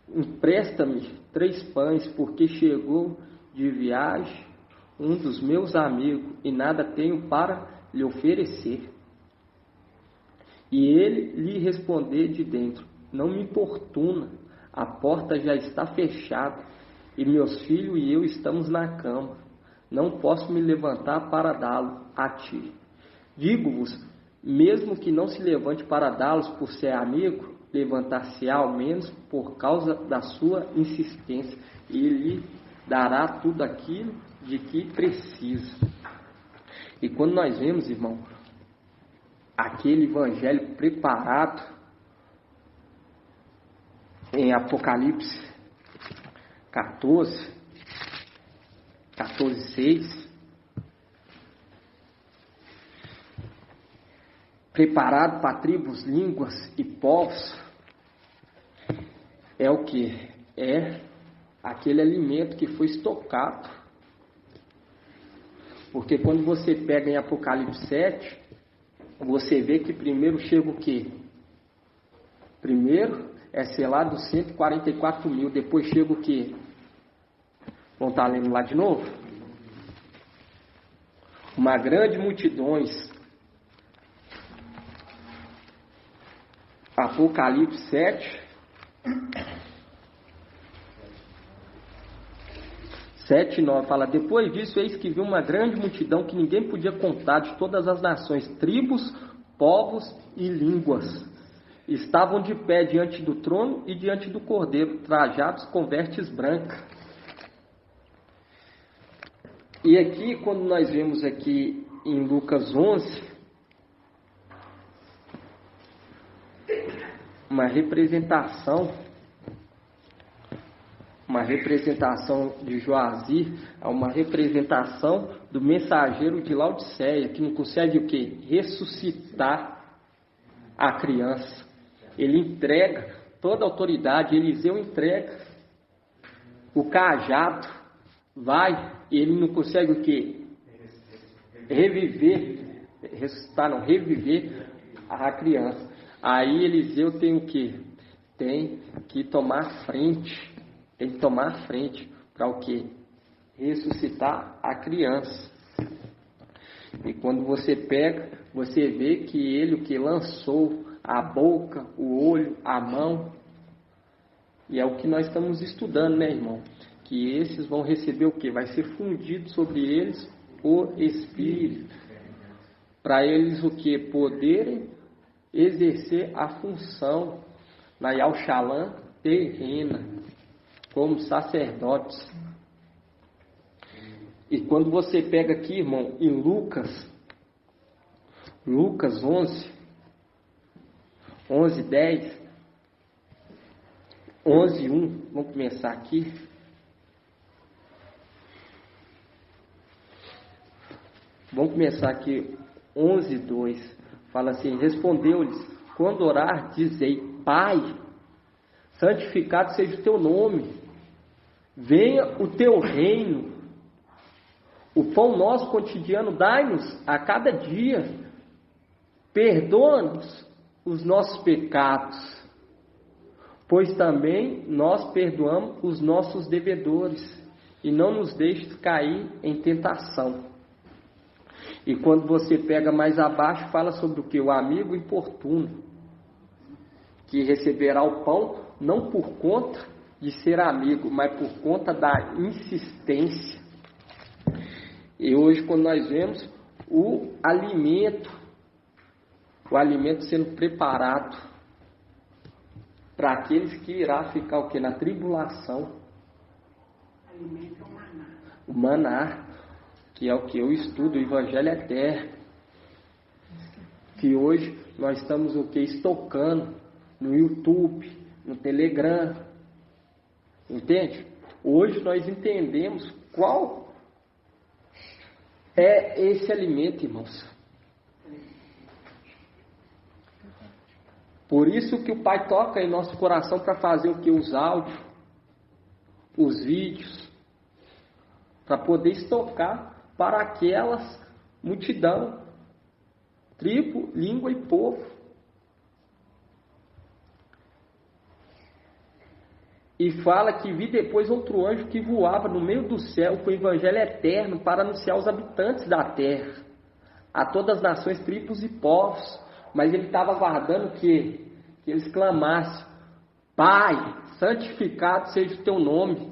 empresta-me 3 pães, porque chegou de viagem um dos meus amigos e nada tenho para lhe oferecer. E ele lhe responder de dentro, não me importuna, a porta já está fechada, e meus filhos e eu estamos na cama, não posso me levantar para dá-lo a ti. Digo-vos, mesmo que não se levante para dá-los por ser amigo, levantar-se-á ao menos por causa da sua insistência, e ele dará tudo aquilo de que precisa. E quando nós vemos, irmão, aquele evangelho preparado em Apocalipse 14, 6, preparado para tribos, línguas e povos, é o que? É aquele alimento que foi estocado. Porque quando você pega em Apocalipse 7, você vê que primeiro chega o quê? Primeiro é selado 144 mil, depois chega o quê? Vamos estar lendo lá de novo? Uma grande multidões. Apocalipse 7. 7, 9 fala, depois disso, eis que viu uma grande multidão que ninguém podia contar de todas as nações, tribos, povos e línguas. Estavam de pé diante do trono e diante do cordeiro, trajados com vestes brancas. E aqui, quando nós vemos aqui em Lucas 11, uma representação de Joazir, uma representação do mensageiro de Laodiceia, que não consegue o quê? Ressuscitar a criança. Ele entrega toda a autoridade, Eliseu entrega o cajado, vai, e ele não consegue o quê? Reviver a criança. Aí Eliseu tem o quê? Tem que tomar frente. Tem que tomar frente para o quê? Ressuscitar a criança. E quando você pega, você vê que ele o que lançou a boca, o olho, a mão. E é o que nós estamos estudando, né, irmão? Que esses vão receber o quê? Vai ser fundido sobre eles o Espírito. para eles o que? Poderem exercer a função na Yalxalã terrena, como sacerdotes. E quando você pega aqui, irmão, em Lucas 11, 10, 11, 1, vamos começar aqui. Vamos começar aqui, 11, 2. Fala assim: respondeu-lhes: quando orar, dizei: Pai, santificado seja o teu nome, venha o teu reino. O pão nosso cotidiano dai-nos a cada dia. Perdoa-nos os nossos pecados, pois também nós perdoamos os nossos devedores, e não nos deixes cair em tentação. E quando você pega mais abaixo, fala sobre o que? O amigo importuno, que receberá o pão não por conta de ser amigo, mas por conta da insistência. E hoje, quando nós vemos o alimento sendo preparado para aqueles que irá ficar o que? Na tribulação. Alimento é o maná. O maná, que é o que eu estudo, o Evangelho Eterno. Que hoje nós estamos o que? Estocando no YouTube, no Telegram. Entende? Hoje nós entendemos qual é esse alimento, irmãos. Por isso que o Pai toca em nosso coração para fazer o que? Os áudios, os vídeos, para poder estocar para aquelas multidão, tribo, língua e povo. E fala que vi depois outro anjo que voava no meio do céu com o evangelho eterno para anunciar aos habitantes da terra, a todas as nações, tribos e povos. Mas ele estava aguardando que eles clamassem: Pai, santificado seja o teu nome.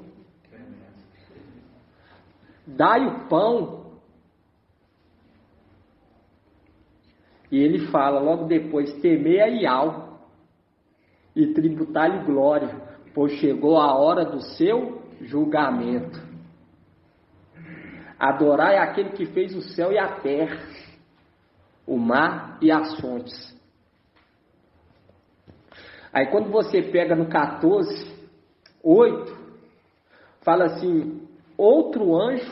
Dai o pão. E ele fala logo depois: temei a Ial e tributai-lhe glória, pois chegou a hora do seu julgamento. Adorai aquele que fez o céu e a terra, o mar e as fontes. Aí quando você pega no 14, 8, fala assim: outro anjo,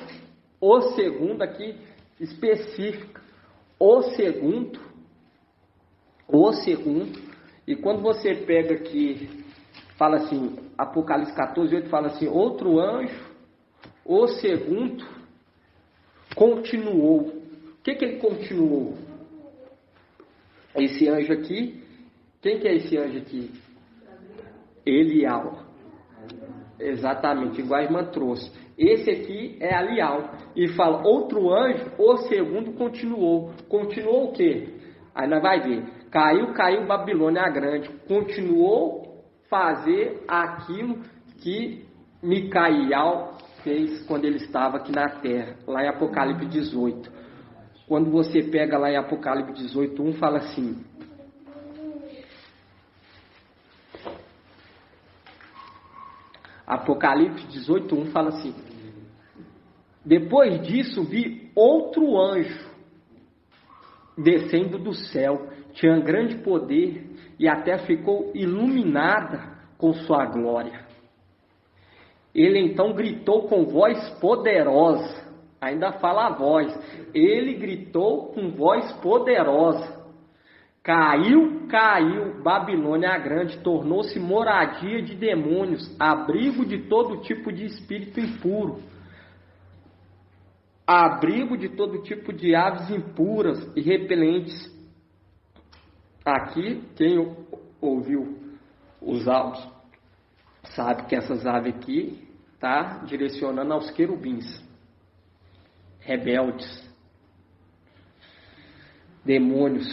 o segundo aqui, específica, o segundo, e quando você pega aqui, fala assim, Apocalipse 14, 8, fala assim: outro anjo, o segundo, continuou. O que ele continuou? Esse anjo aqui, quem que é esse anjo aqui? Elial. Exatamente, igual a irmã trouxe. Esse aqui é Elial. E fala: outro anjo, o segundo, continuou. Continuou o quê? Aí nós vai ver. Caiu Babilônia a grande. Continuou fazer aquilo que Micael fez quando ele estava aqui na terra. Lá em Apocalipse 18. Quando você pega lá em Apocalipse 18, 1, fala assim: Apocalipse 18, 1 fala assim: depois disso vi outro anjo descendo do céu, tinha grande poder e até ficou iluminada com sua glória. Ele então gritou com voz poderosa, ainda fala a voz, ele gritou com voz poderosa: caiu, Babilônia a grande, tornou-se moradia de demônios, abrigo de todo tipo de espírito impuro, abrigo de todo tipo de aves impuras e repelentes. Aqui, quem ouviu os áudios sabe que essas aves aqui tá direcionando aos querubins, rebeldes, demônios.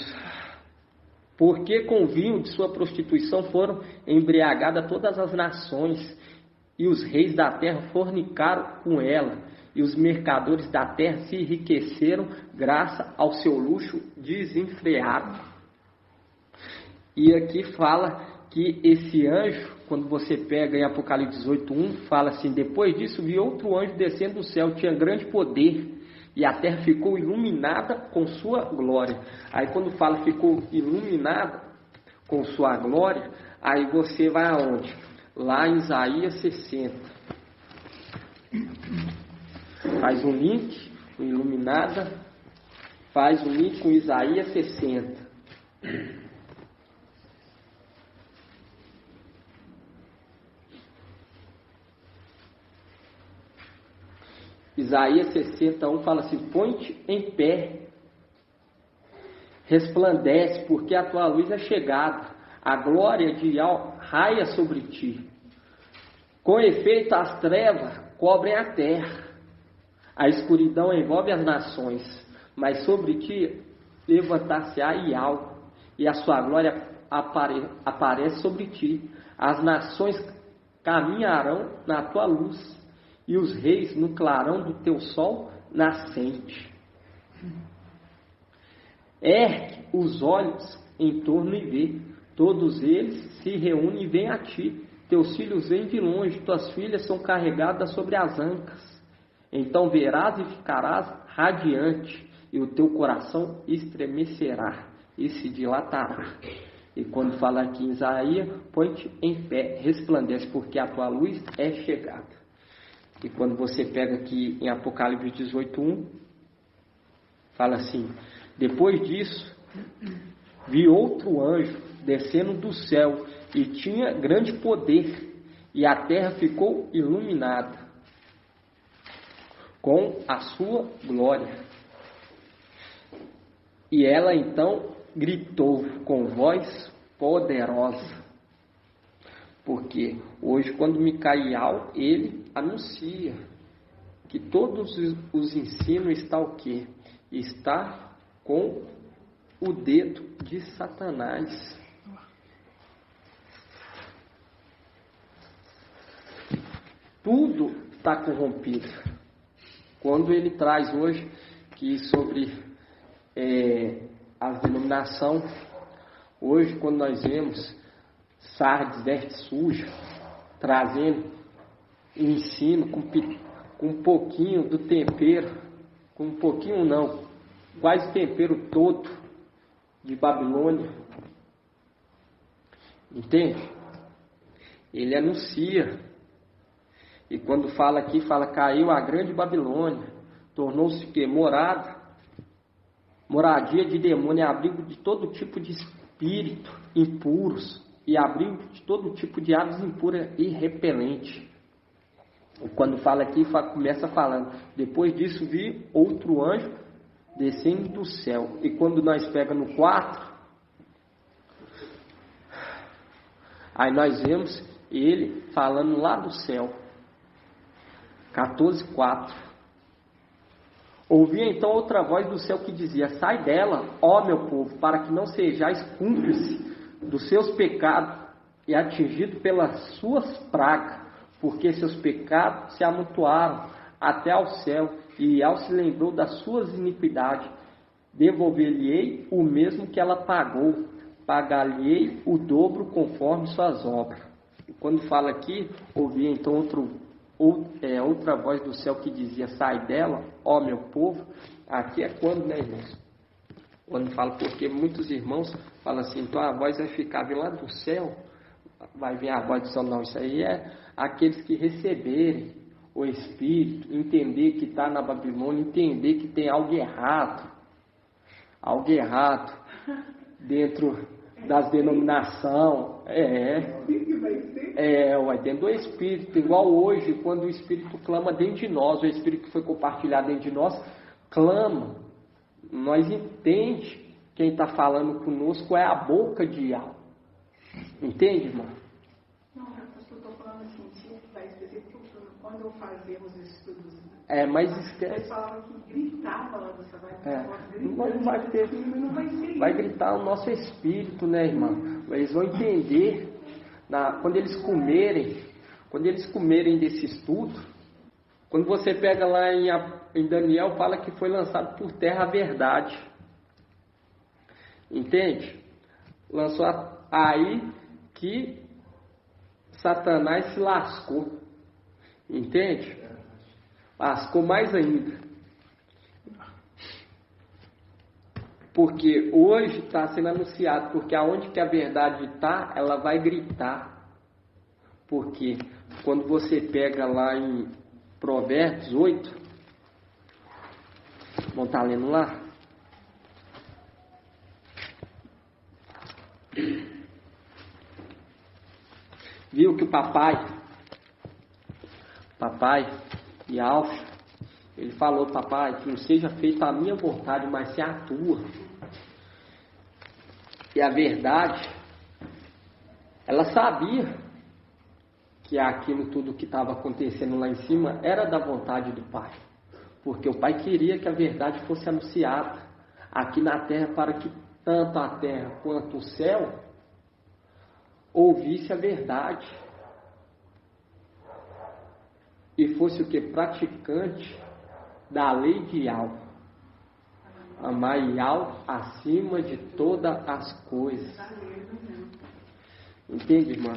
Porque com vinho de sua prostituição foram embriagadas todas as nações, e os reis da terra fornicaram com ela, e os mercadores da terra se enriqueceram graças ao seu luxo desenfreado. E aqui fala que esse anjo, quando você pega em Apocalipse 18:1, fala assim: depois disso vi outro anjo descendo do céu, tinha grande poder, e a terra ficou iluminada com sua glória. Aí quando fala ficou iluminada com sua glória, aí você vai aonde? Lá em Isaías 60. Faz um link com iluminada, faz um link com Isaías 60. Isaías 61 fala assim: põe-te em pé, resplandece, porque a tua luz é chegada, a glória de Yahweh raia sobre ti. Com efeito, as trevas cobrem a terra, a escuridão envolve as nações, mas sobre ti levantar-se-á Yahweh, e a sua glória aparece sobre ti. As nações caminharão na tua luz, e os reis no clarão do teu sol nascente. Ergue os olhos em torno e vê, todos eles se reúnem e vêm a ti. Teus filhos vêm de longe, tuas filhas são carregadas sobre as ancas. Então verás e ficarás radiante, e o teu coração estremecerá e se dilatará. E quando fala aqui em Isaías, põe-te em pé, resplandece, porque a tua luz é chegada. E quando você pega aqui em Apocalipse 18:1, fala assim: depois disso, vi outro anjo descendo do céu, e tinha grande poder, e a terra ficou iluminada com a sua glória. E ela então gritou com voz poderosa. Porque hoje, quando Micael, ele anuncia que todos os ensinos está o quê? Está com o dedo de Satanás. Tudo está corrompido. Quando ele traz hoje que sobre as denominações, hoje quando nós vemos Sardes, veste suja, trazendo o ensino com um pouquinho do tempero, com um pouquinho não, quase o tempero todo de Babilônia. Entende? Ele anuncia. E quando fala aqui, fala: caiu a grande Babilônia, tornou-se que moradia de demônio, abrigo de todo tipo de espírito impuros, e abrigo de todo tipo de aves impuras e repelente. E quando fala aqui, começa falando: depois disso vi outro anjo descendo do céu. E quando nós pega no 4, aí nós vemos ele falando lá do céu. 14:4. Ouvi então outra voz do céu que dizia: sai dela, ó meu povo, para que não sejais cúmplices dos seus pecados e atingido pelas suas pragas, porque seus pecados se amontoaram até ao céu, e ao se lembrou das suas iniquidades. Devolver-lhe-ei o mesmo que ela pagou, pagar-lhe-ei o dobro conforme suas obras. E quando fala aqui, ouvi então outra voz do céu que dizia: sai dela, ó meu povo. Aqui é quando, né, irmãos? Quando fala, porque muitos irmãos falam assim: então a voz vai ficar vindo lá do céu, vai vir a voz do céu. Não, isso aí é aqueles que receberem o Espírito, entender que está na Babilônia, entender que tem algo errado dentro das denominações. Dentro do Espírito, igual hoje, quando o Espírito clama dentro de nós, o Espírito que foi compartilhado dentro de nós, clama. Nós entende quem está falando conosco é a boca de Yahweh. Entende, irmão? Não, eu estou falando assim, vai específico, quando eu fazia os estudos. Mas esquece. Eles falavam que gritava lá do céu, vai gritar o nosso espírito, né, irmão? Eles vão entender, quando eles comerem quando eles comerem desse estudo, quando você pega lá em Daniel, fala que foi lançado por terra a verdade. Entende? Lançou aí que Satanás se lascou. Entende? Lascou mais ainda. Porque hoje está sendo anunciado, porque aonde que a verdade está, ela vai gritar. Porque quando você pega lá em Provérbios 8, vamos estar lendo lá? Viu que o papai e Alfa, ele falou: papai, que não seja feita a minha vontade, mas se a tua. E a verdade, ela sabia que aquilo tudo que estava acontecendo lá em cima era da vontade do Pai. Porque o Pai queria que a verdade fosse anunciada aqui na terra, para que tanto a terra quanto o céu ouvisse a verdade. E fosse o que? Praticante da lei de Yahweh. Amar Yahweh acima de todas as coisas. Entende, irmã?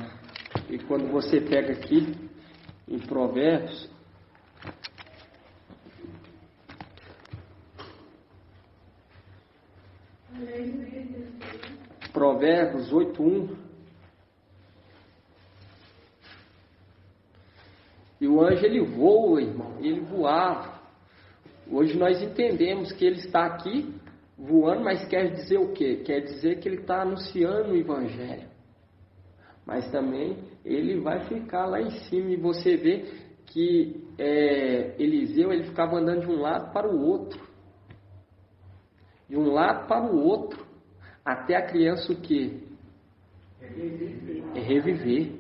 E quando você pega aqui em Provérbios, Provérbios 8:1, e o anjo ele voa, irmão, ele voava. Hoje nós entendemos que ele está aqui voando, mas quer dizer o quê? Quer dizer que ele está anunciando o Evangelho. Mas também ele vai ficar lá em cima, e você vê que Eliseu ele ficava andando de um lado para o outro. De um lado para o outro. Até a criança o quê? Reviver.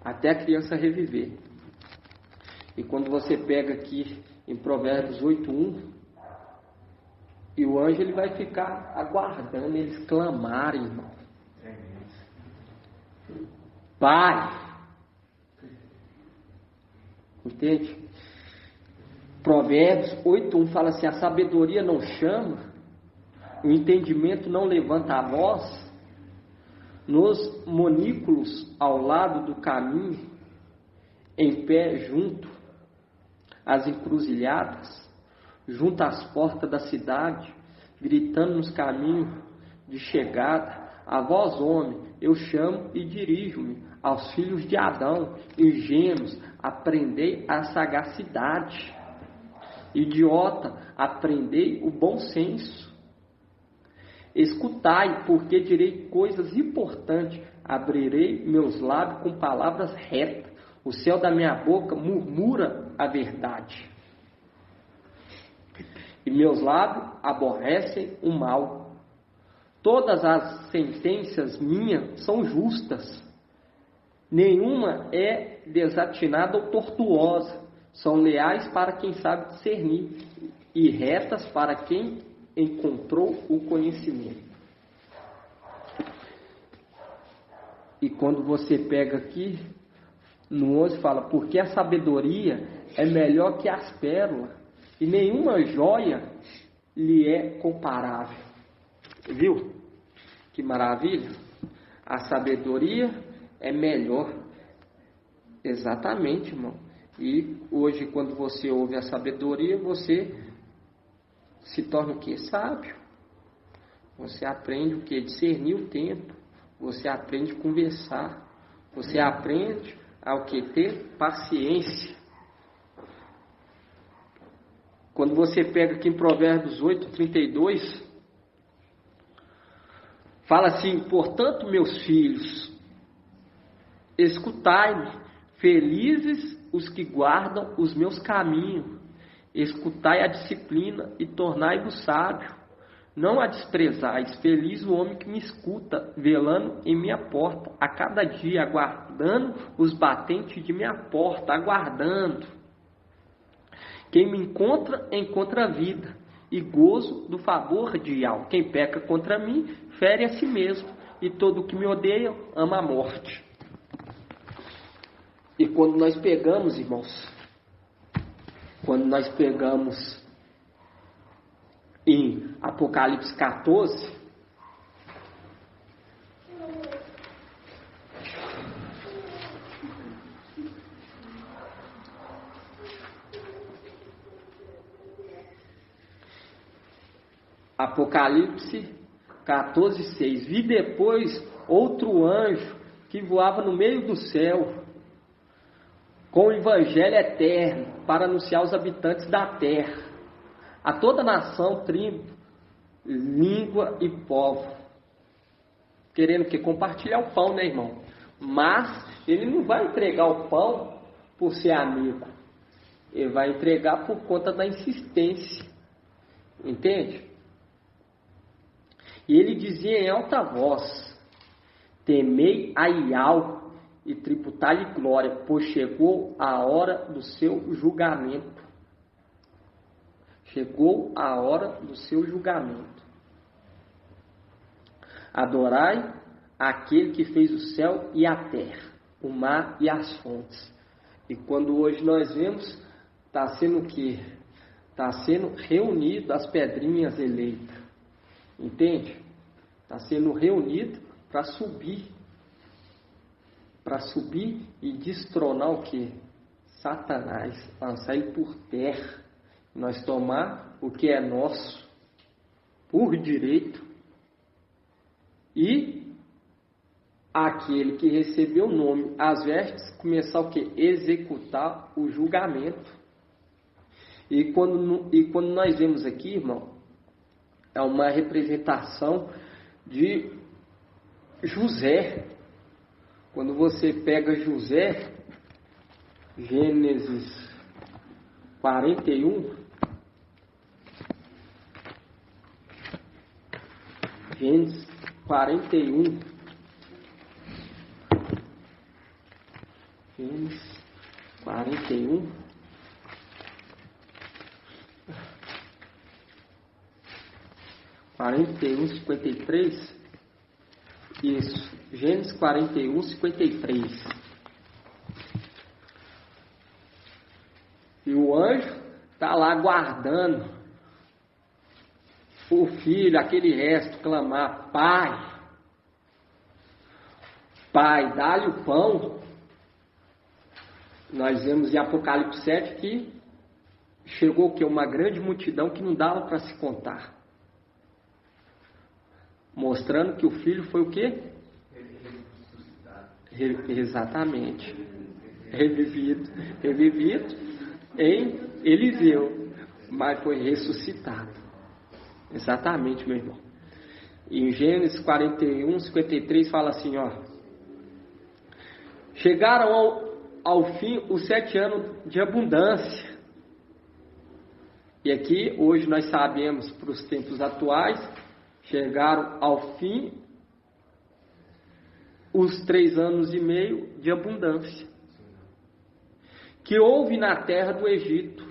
Até a criança reviver. E quando você pega aqui em Provérbios 8:1, e o anjo ele vai ficar aguardando eles clamarem, irmão. Pai. Entende? Provérbios 8:1 fala assim: a sabedoria não chama, o entendimento não levanta a voz. Nos monículos ao lado do caminho, em pé junto às encruzilhadas, junto às portas da cidade, gritando nos caminhos de chegada: a vós, homem, eu chamo e dirijo-me aos filhos de Adão, ingênuos, aprendei a sagacidade. Idiota, aprendei o bom senso. Escutai, porque direi coisas importantes, abrirei meus lábios com palavras retas, o céu da minha boca murmura a verdade. E meus lábios aborrecem o mal. Todas as sentenças minhas são justas. Nenhuma é desatinada ou tortuosa. São leais para quem sabe discernir e retas para quem encontrou o conhecimento. E quando você pega aqui no 11 fala: porque a sabedoria é melhor que as pérolas e nenhuma joia lhe é comparável. Viu? Que maravilha! A sabedoria é melhor. Exatamente, irmão. E hoje, quando você ouve a sabedoria, você se torna o que? Sábio. Você aprende o que? Discernir o tempo. Você aprende a conversar. Você aprende ao que? Ter paciência. Quando você pega aqui em Provérbios 8:32, fala assim: portanto, meus filhos, escutai-me, felizes os que guardam os meus caminhos, escutai a disciplina e tornai-vos sábio. Não a desprezais, feliz o homem que me escuta, velando em minha porta, a cada dia, aguardando os batentes de minha porta, aguardando. Quem me encontra, encontra a vida, e gozo do favor de Yahweh. Quem peca contra mim, fere a si mesmo, e todo o que me odeia, ama a morte. E quando nós pegamos, irmãos, em Apocalipse 14, Apocalipse 14:6. Vi depois outro anjo que voava no meio do céu, com o evangelho eterno, para anunciar aos habitantes da terra, a toda nação, tribo, língua e povo. Querendo que compartilhar o pão, né, irmão? Mas ele não vai entregar o pão por ser amigo. Ele vai entregar por conta da insistência. Entende? E ele dizia em alta voz: temei a Iau e tributai-lhe glória, pois chegou a hora do seu julgamento. Chegou a hora do seu julgamento. Adorai aquele que fez o céu e a terra, o mar e as fontes. E quando hoje nós vemos, está sendo o quê? Está sendo reunido as pedrinhas eleitas. Entende? Está sendo reunido para subir. Para subir e destronar o quê? Satanás. Lançar ele por terra. Nós tomar o que é nosso por direito. E aquele que recebeu o nome, as vestes, começar o quê? Executar o julgamento. E quando nós vemos aqui, irmão, é uma representação de José. Quando você pega José, Gênesis 41, Gênesis 41, Gênesis 41, quarenta e um, 53, isso, Gênesis 41, 53. E o anjo está lá guardando o filho, aquele resto, clamar: Pai, Pai, dá-lhe o pão. Nós vemos em Apocalipse 7 que chegou que uma grande multidão que não dava para se contar. Mostrando que o filho foi o quê? Exatamente. Revivido em Eliseu, mas foi ressuscitado. Exatamente, meu irmão. E em Gênesis 41, 53 fala assim, ó: chegaram ao fim os 7 anos de abundância. E aqui, hoje nós sabemos, para os tempos atuais, chegaram ao fim os 3 anos e meio de abundância que houve na terra do Egito,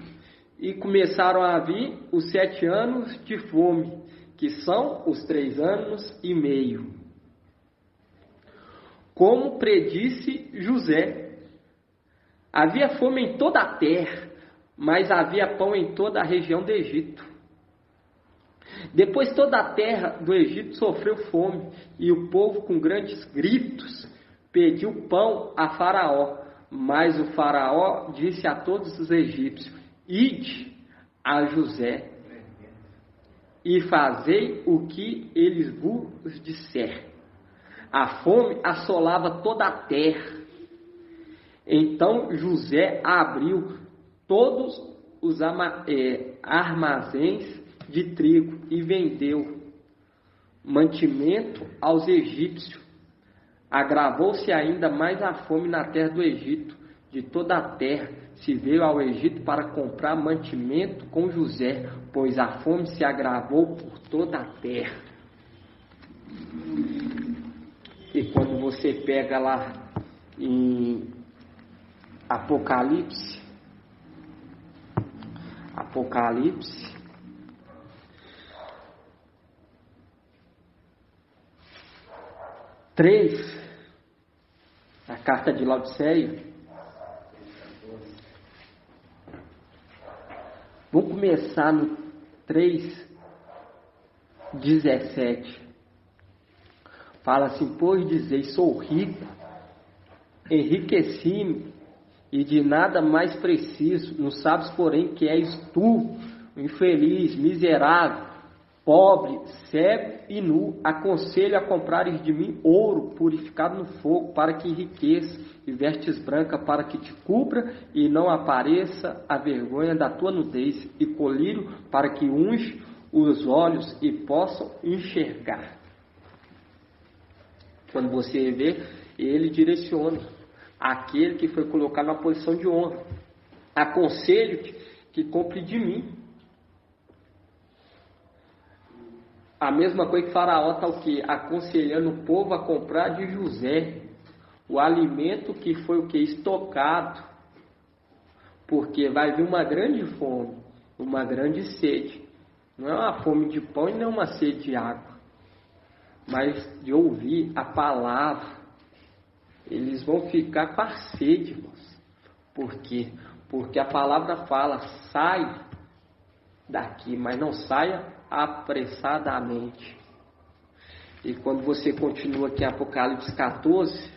e começaram a vir os 7 anos de fome, que são os 3 anos e meio. Como predisse José, havia fome em toda a terra, mas havia pão em toda a região do Egito. Depois toda a terra do Egito sofreu fome, e o povo com grandes gritos pediu pão a Faraó. Mas o Faraó disse a todos os egípcios: ide a José e fazei o que eles vos disser. A fome assolava toda a terra. Então José abriu todos os armazéns de trigo e vendeu mantimento aos egípcios. Agravou-se ainda mais a fome na terra do Egito. De toda a terra se veio ao Egito para comprar mantimento com José, pois a fome se agravou por toda a terra. E quando você pega lá em Apocalipse 3, a carta de Laodiceia, Vamos começar no 3:17. Fala assim: pois dizeis, sou rico, enriqueci-me, e de nada mais preciso. Não sabes, porém, que és tu, infeliz, miserável, pobre, cego e nu. Aconselho a comprares de mim ouro purificado no fogo, para que enriqueça, e vestes branca para que te cubra, e não apareça a vergonha da tua nudez, e colírio para que unge os olhos e possam enxergar. Quando você vê, ele direciona aquele que foi colocado na posição de honra. Aconselho-te que compre de mim. A mesma coisa que Faraó está o quê? Aconselhando o povo a comprar de José o alimento que foi o que? Estocado. Porque vai vir uma grande fome, uma grande sede. Não é uma fome de pão e não é uma sede de água, mas de ouvir a palavra. Eles vão ficar com a sede, irmãos. Por quê? Porque a palavra fala: sai daqui, mas não saia apressadamente. E quando você continua aqui em Apocalipse 14,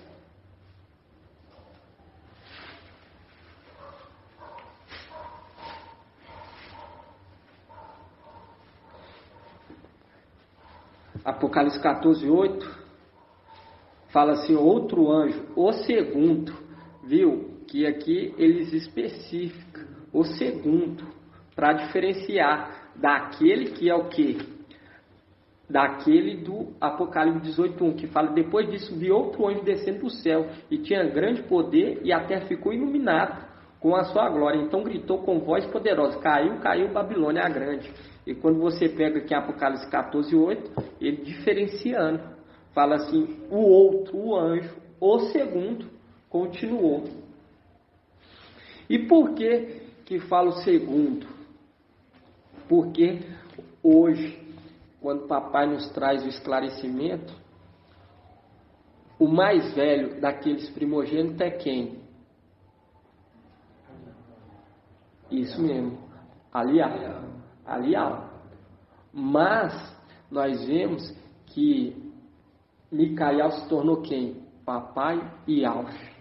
Apocalipse 14:8, fala assim: outro anjo, o segundo, viu? Que aqui eles especificam o segundo, para diferenciar daquele que é o quê? Daquele do Apocalipse 18:1, que fala: depois disso vi outro anjo descendo do céu, e tinha grande poder, e a terra ficou iluminada com a sua glória. Então gritou com voz poderosa: caiu, caiu Babilônia a grande. E quando você pega aqui em Apocalipse 14:8, ele diferenciando, fala assim: o outro, o anjo, o segundo, continuou. E por que fala o segundo? Porque hoje, quando o papai nos traz o esclarecimento, o mais velho daqueles primogênitos é quem? Isso mesmo, Alial. Mas nós vemos que Micael se tornou quem? Papai e Alfe.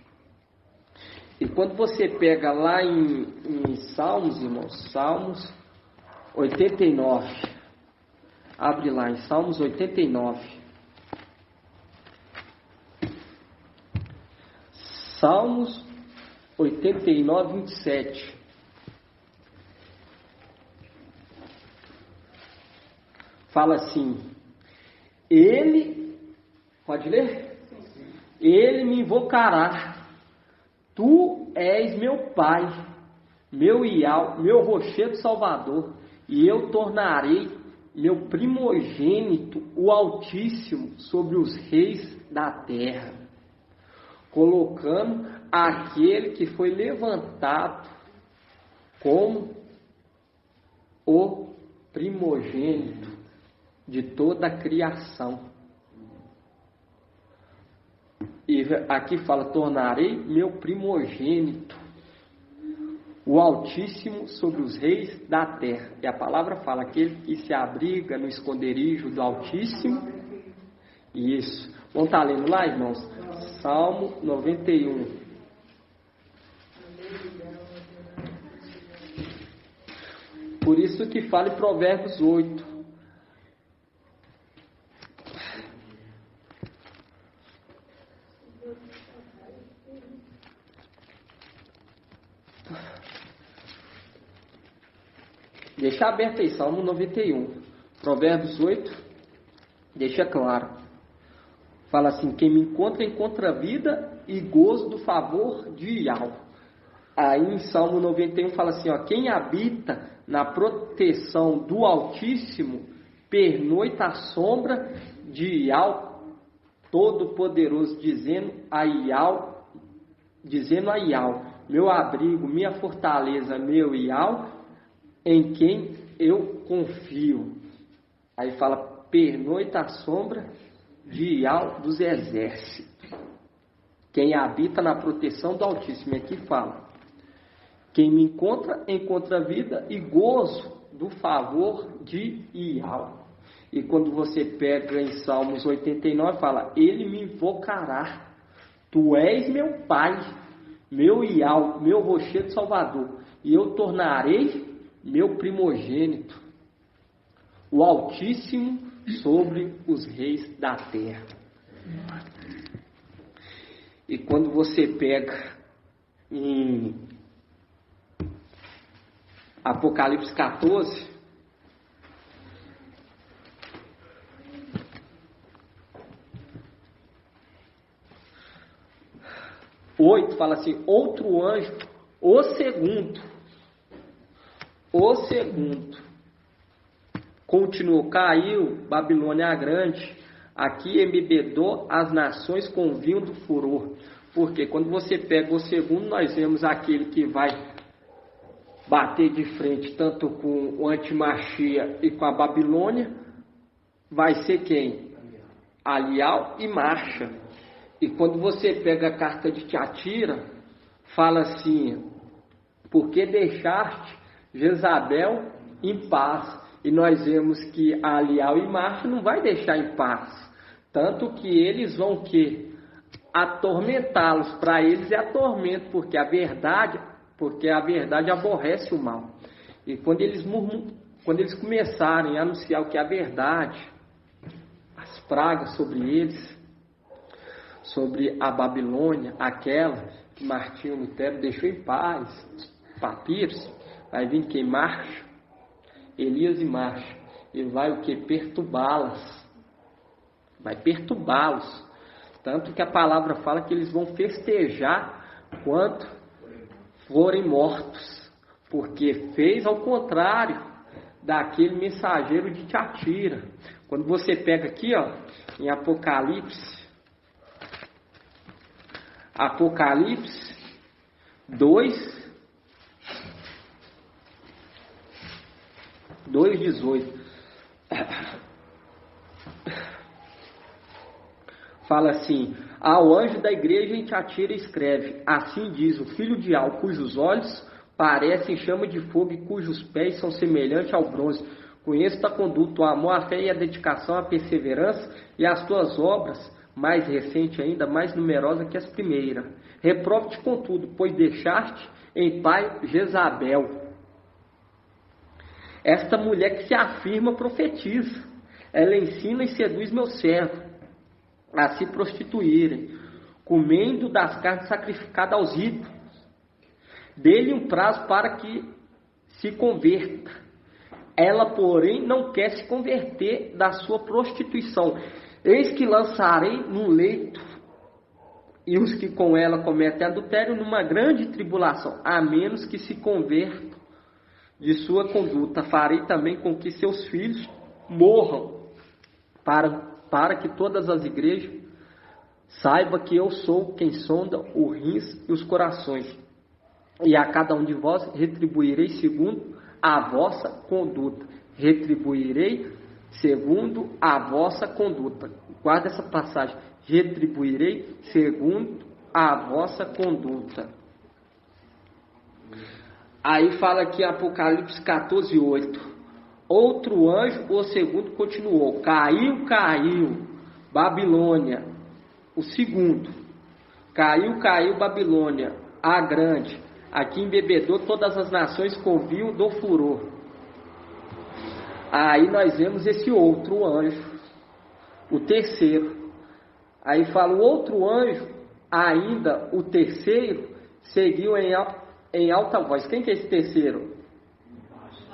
E quando você pega lá em Salmos, irmãos, Salmos 89, abre lá em Salmos 89. Salmos 89, 27. Fala assim: ele, pode ler? Ele me invocará. Tu és meu Pai, meu Ial, meu rochedo salvador, e eu tornarei meu primogênito, o Altíssimo, sobre os reis da terra, colocando aquele que foi levantado como o primogênito de toda a criação. E aqui fala: tornarei meu primogênito, o Altíssimo, sobre os reis da terra. E a palavra fala: aquele que se abriga no esconderijo do Altíssimo. Isso. Vamos estar lendo lá, irmãos? Salmo 91. Por isso que fala em Provérbios 8. Deixa aberto aí, Salmo 91. Provérbios 8, deixa claro. Fala assim: quem me encontra vida e gozo do favor de Ial. Aí em Salmo 91 fala assim: ó, quem habita na proteção do Altíssimo pernoita à sombra de Ial Todo-Poderoso, dizendo a Ial, meu abrigo, minha fortaleza, meu Ial, em quem eu confio. Aí fala: pernoita à sombra de Ial dos exércitos. Quem habita na proteção do Altíssimo. E aqui fala: Quem me encontra, encontra vida e gozo do favor de Iau. E quando você pega em Salmos 89, fala, ele me invocará. Tu és meu Pai, meu Iau, meu rochedo salvador. E eu tornarei meu primogênito, o Altíssimo sobre os reis da terra. E quando você pega em Apocalipse 14, fala assim, outro anjo, o segundo, continuou, caiu Babilônia a grande, aqui embebedou as nações com vinho do furor. Porque quando você pega o segundo, nós vemos aquele que vai bater de frente tanto com o Antimachia e com a Babilônia, vai ser quem? Alial e Marcha. E quando você pega a carta de Tiatira, fala assim, por que deixaste Jezabel em paz? E nós vemos que Alial e Marcha não vai deixar em paz. Tanto que eles vão atormentá-los. Para eles é atormento, porque a verdade aborrece o mal. E quando eles começarem a anunciar o que é a verdade, as pragas sobre eles, sobre a Babilônia, aquela que Martinho Lutero deixou em paz, Papiros, vai vir quem marcha, Elias e Marcha, e vai o que? Perturbá-las, vai perturbá-los, tanto que a palavra fala que eles vão festejar quanto forem mortos, porque fez ao contrário daquele mensageiro de Tiatira. Quando você pega aqui, em Apocalipse 2:18. Fala assim, ao anjo da igreja em Tiatira escreve, assim diz o filho de Iau, cujos olhos parecem chama de fogo e cujos pés são semelhantes ao bronze. Conheço tua conduta, o amor, a fé e a dedicação, a perseverança e as tuas obras, mais recente ainda, mais numerosa que as primeiras. Reprovo-te contudo, pois deixaste em paz Jezabel. Esta mulher que se afirma profetiza, ela ensina e seduz meu servo a se prostituírem, comendo das carnes sacrificadas aos ídolos. Dê-lhe um prazo para que se converta. Ela, porém, não quer se converter da sua prostituição. Eis que lançarei no leito, e os que com ela cometem adultério, numa grande tribulação, a menos que se convertam de sua conduta. Farei também com que seus filhos morram, para que todas as igrejas saibam que eu sou quem sonda os rins e os corações. E a cada um de vós retribuirei segundo a vossa conduta. Retribuirei segundo a vossa conduta. Guarda essa passagem. Retribuirei segundo a vossa conduta. Aí fala aqui Apocalipse 14:8. Outro anjo, o segundo, continuou. Caiu Babilônia. O segundo. Caiu Babilônia, a grande. Aqui embebedou todas as nações com vinho do furor. Aí nós vemos esse outro anjo, o terceiro. Aí fala o outro anjo, ainda o terceiro, seguiu em alta voz. Quem que é esse terceiro?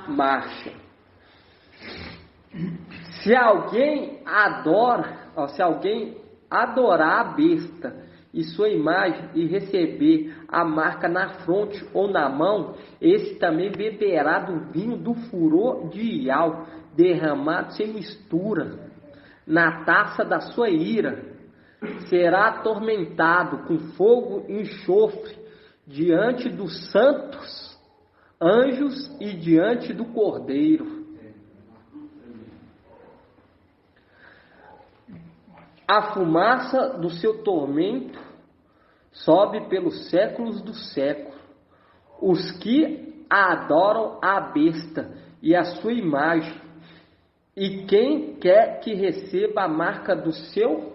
Marcha. Se alguém adorar a besta e sua imagem e receber a marca na fronte ou na mão, esse também beberá do vinho do furor de Iau, derramado sem mistura, na taça da sua ira. Será atormentado com fogo e enxofre diante dos santos anjos e diante do Cordeiro. A fumaça do seu tormento sobe pelos séculos do século. os que adoram a besta e a sua imagem, e quem quer que receba a marca do seu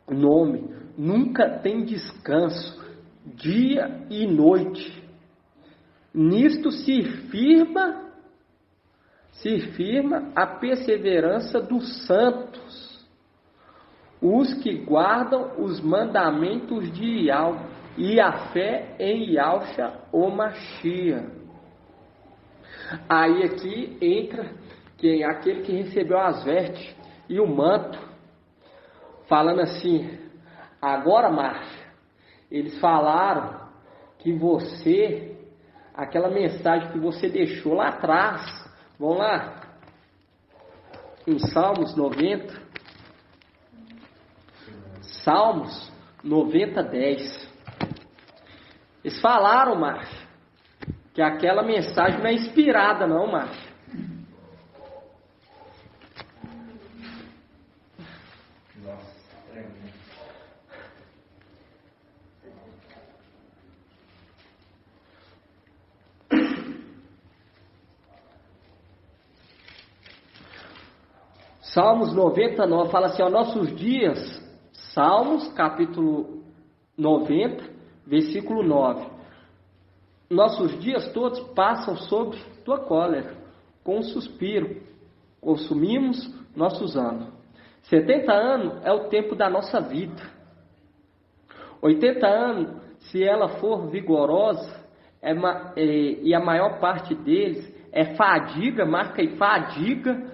nome, nunca tem descanso, dia e noite. Nisto se firma a perseverança dos santos, os que guardam os mandamentos de Yahweh e a fé em Yahshua o Mashiach. Aí aqui entra aquele que recebeu as vestes e o manto, falando assim: agora, Márcia, eles falaram que você, aquela mensagem que você deixou lá atrás, vamos lá, em Salmos 90, Salmos 90, 10. Eles falaram, Márcia, que aquela mensagem não é inspirada não, Márcia. Salmos 99 fala assim, ó, nossos dias, Salmos capítulo 90, versículo 9. Nossos dias todos passam sob tua cólera, com um suspiro, consumimos nossos anos. 70 anos é o tempo da nossa vida. 80 anos, se ela for vigorosa, e a maior parte deles é fadiga, marca aí, fadiga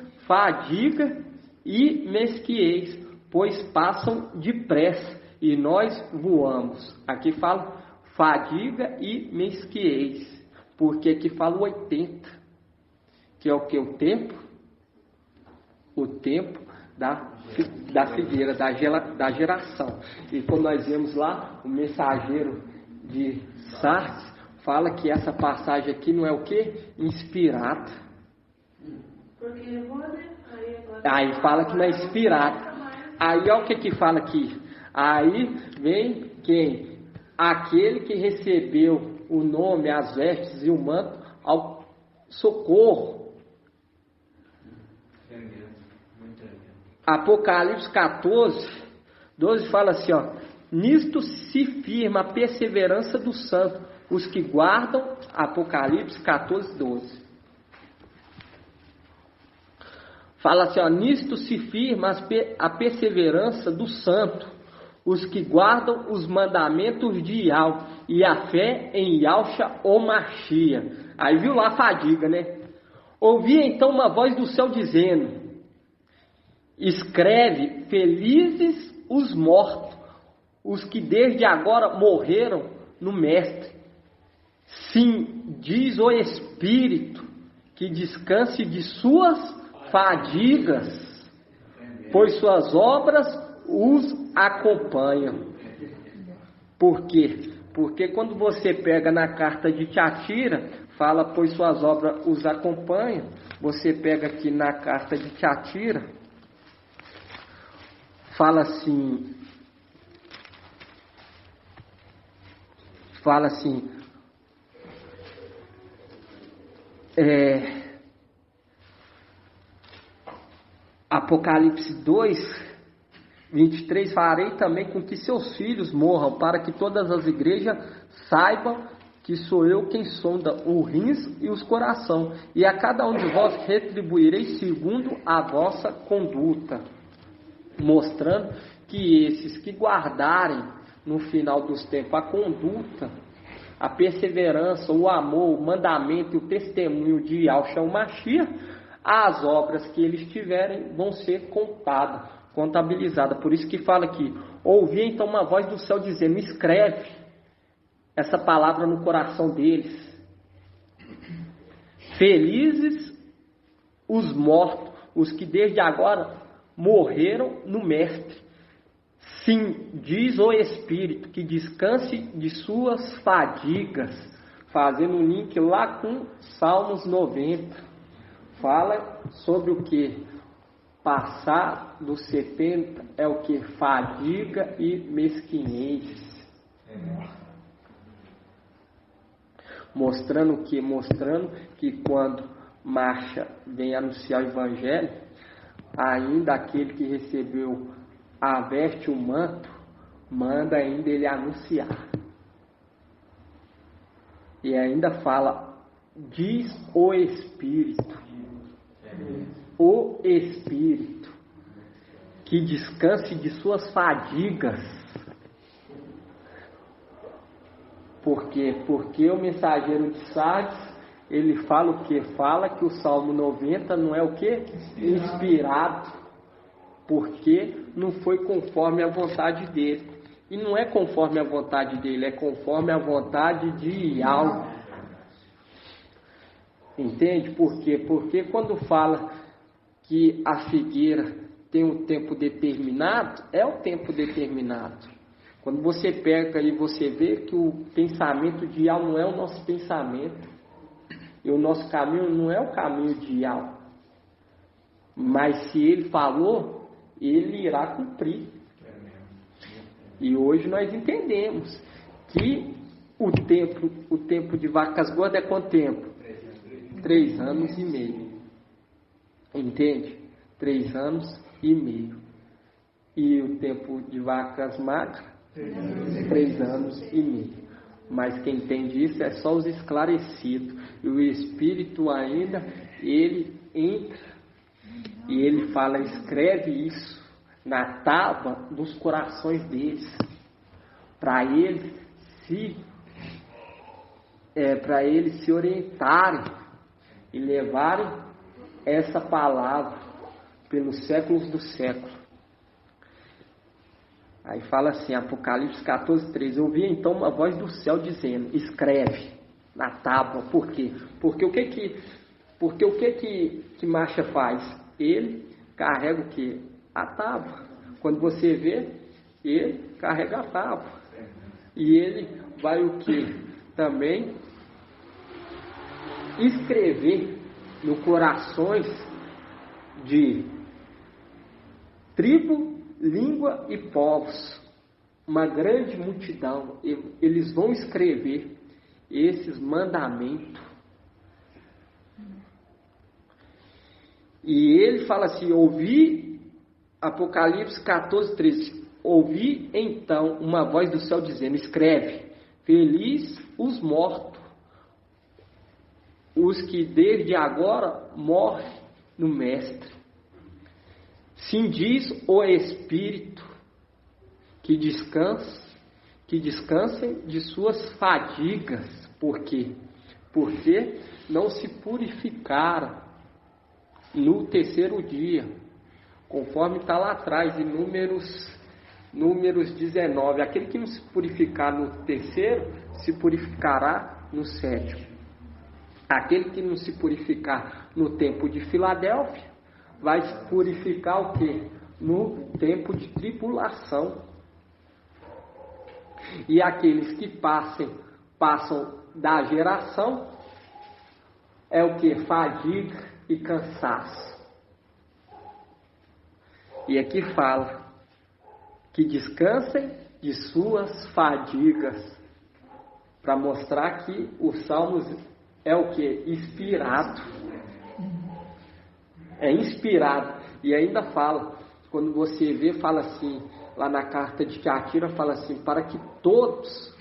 e mesquinhez, pois passam depressa e nós voamos. Aqui fala fadiga e mesquinhez, porque aqui fala 80, que é o que? O tempo da figueira, da geração. E quando nós vemos lá, o mensageiro de Sardes fala que essa passagem aqui não é o que? Inspirada. Aí fala que não é inspirado. Aí olha o que fala aqui. Aí vem quem? Aquele que recebeu o nome, as vestes e o manto ao socorro. Apocalipse 14, 12 fala assim, ó: nisto se firma a perseverança dos santos, os que guardam. Apocalipse 14, 12. Fala assim, ó: nisto se firma a perseverança do santo, os que guardam os mandamentos de Yahweh e a fé em Yahshua o Mashiach. Aí viu lá a fadiga, né? Ouvi então uma voz do céu dizendo: escreve, felizes os mortos, os que desde agora morreram no Mestre. Sim, diz o Espírito, que descanse de suas fadigas, pois suas obras os acompanham. Por quê? Porque quando você pega na carta de Tiatira, fala, pois suas obras os acompanham. Você pega aqui na carta de Tiatira, fala assim, Apocalipse 2, 23, farei também com que seus filhos morram, para que todas as igrejas saibam que sou eu quem sonda os rins e os corações, e a cada um de vós retribuirei segundo a vossa conduta. Mostrando que esses que guardarem no final dos tempos a conduta, a perseverança, o amor, o mandamento e o testemunho de Yahshua o Mashiach, as obras que eles tiverem vão ser contabilizadas. Por isso que fala aqui: ouvi então uma voz do céu dizendo: escreve essa palavra no coração deles. Felizes os mortos, os que desde agora morreram no Mestre. Sim, diz o Espírito, que descanse de suas fadigas. Fazendo um link lá com Salmos 90. Fala sobre o que? Passar dos 70 é o que? Fadiga e mesquinhez. Mostrando o quê? Mostrando que quando marcha vem anunciar o Evangelho, ainda aquele que recebeu a veste, o manto, manda ainda ele anunciar. E ainda fala, diz o Espírito, que descanse de suas fadigas. Por quê? Porque o mensageiro de Sardes, ele fala o quê? Fala que o Salmo 90 não é o quê? Inspirado. Porque não foi conforme a vontade dele. E não é conforme a vontade dele, é conforme a vontade de Yahweh. Entende? Por quê? Porque quando fala que a figueira tem um tempo determinado, é o tempo determinado. Quando você pega e você vê que o pensamento de Yahweh não é o nosso pensamento, e o nosso caminho não é o caminho de Yahweh, mas se ele falou, ele irá cumprir. E hoje nós entendemos que o tempo de vacas gordas é quanto tempo? 3 anos e meio. Entende? 3 anos e meio. E o tempo de vacas magras? 3 anos e meio. Mas quem entende isso é só os esclarecidos. E o Espírito ainda, ele entra e ele fala, escreve isso na tábua dos corações deles, para eles se orientarem e levarem essa palavra pelos séculos dos séculos. Aí fala assim, Apocalipse 14:13, eu ouvi então uma voz do céu dizendo, escreve na tábua. Por quê? Porque o que Marcha faz? Ele carrega o quê? A tábua. Quando você vê, ele carrega a tábua. E ele vai o quê? Também escrever no corações de tribo, língua e povos, uma grande multidão. Eles vão escrever esses mandamentos. E ele fala assim, ouvi, Apocalipse 14:13, ouvi então uma voz do céu dizendo, escreve, feliz os mortos, os que desde agora morrem no Mestre. Sim, diz o Espírito, que descansem de suas fadigas. Por quê? Porque não se purificaram no terceiro dia, conforme está lá atrás, em Números 19. Aquele que não se purificar no terceiro, se purificará no sétimo. Aquele que não se purificar no tempo de Filadélfia, vai se purificar o quê? No tempo de tribulação. E aqueles que passam da geração, é o que? Fadiga e cansaço. E aqui fala que descansem de suas fadigas, para mostrar que os Salmos é o que? Inspirado. É inspirado. E ainda fala, quando você vê, fala assim, lá na carta de Tiatira, fala assim, para que todos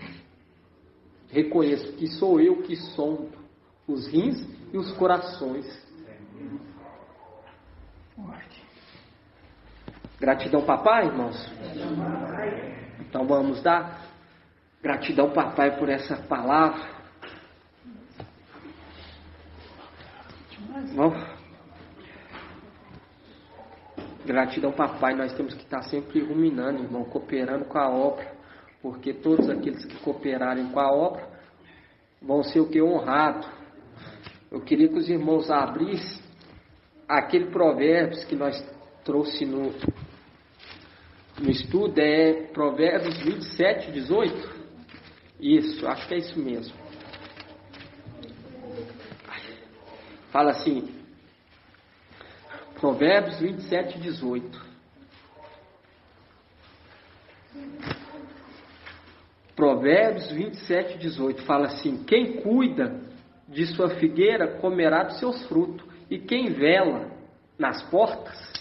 reconheçam que sou eu que sondo os rins e os corações. Gratidão, papai, irmãos? Então vamos dar gratidão, papai, por essa palavra. Vamos. Gratidão, papai, nós temos que estar sempre ruminando, irmão, cooperando com a obra, porque todos aqueles que cooperarem com a obra vão ser o que? Honrado. Eu queria que os irmãos abrissem aquele Provérbios que nós trouxe no estudo, é Provérbios 27:18. Isso, acho que é isso mesmo. Fala assim, Provérbios 27:18. Provérbios 27, 18 fala assim: quem cuida de sua figueira comerá dos seus frutos, e quem vela nas portas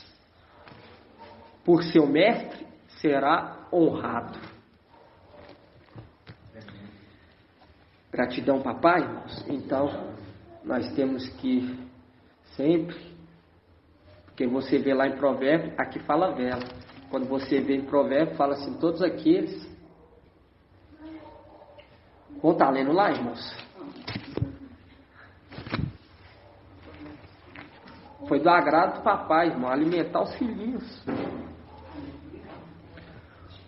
por seu mestre será honrado. Gratidão, papai, irmãos. Então, nós temos que sempre, porque você vê lá em Provérbios, aqui fala vela. Quando você vê em Provérbios, fala assim: todos aqueles. Vamos estar lendo lá, irmãos? Foi do agrado do papai, irmão, alimentar os filhinhos.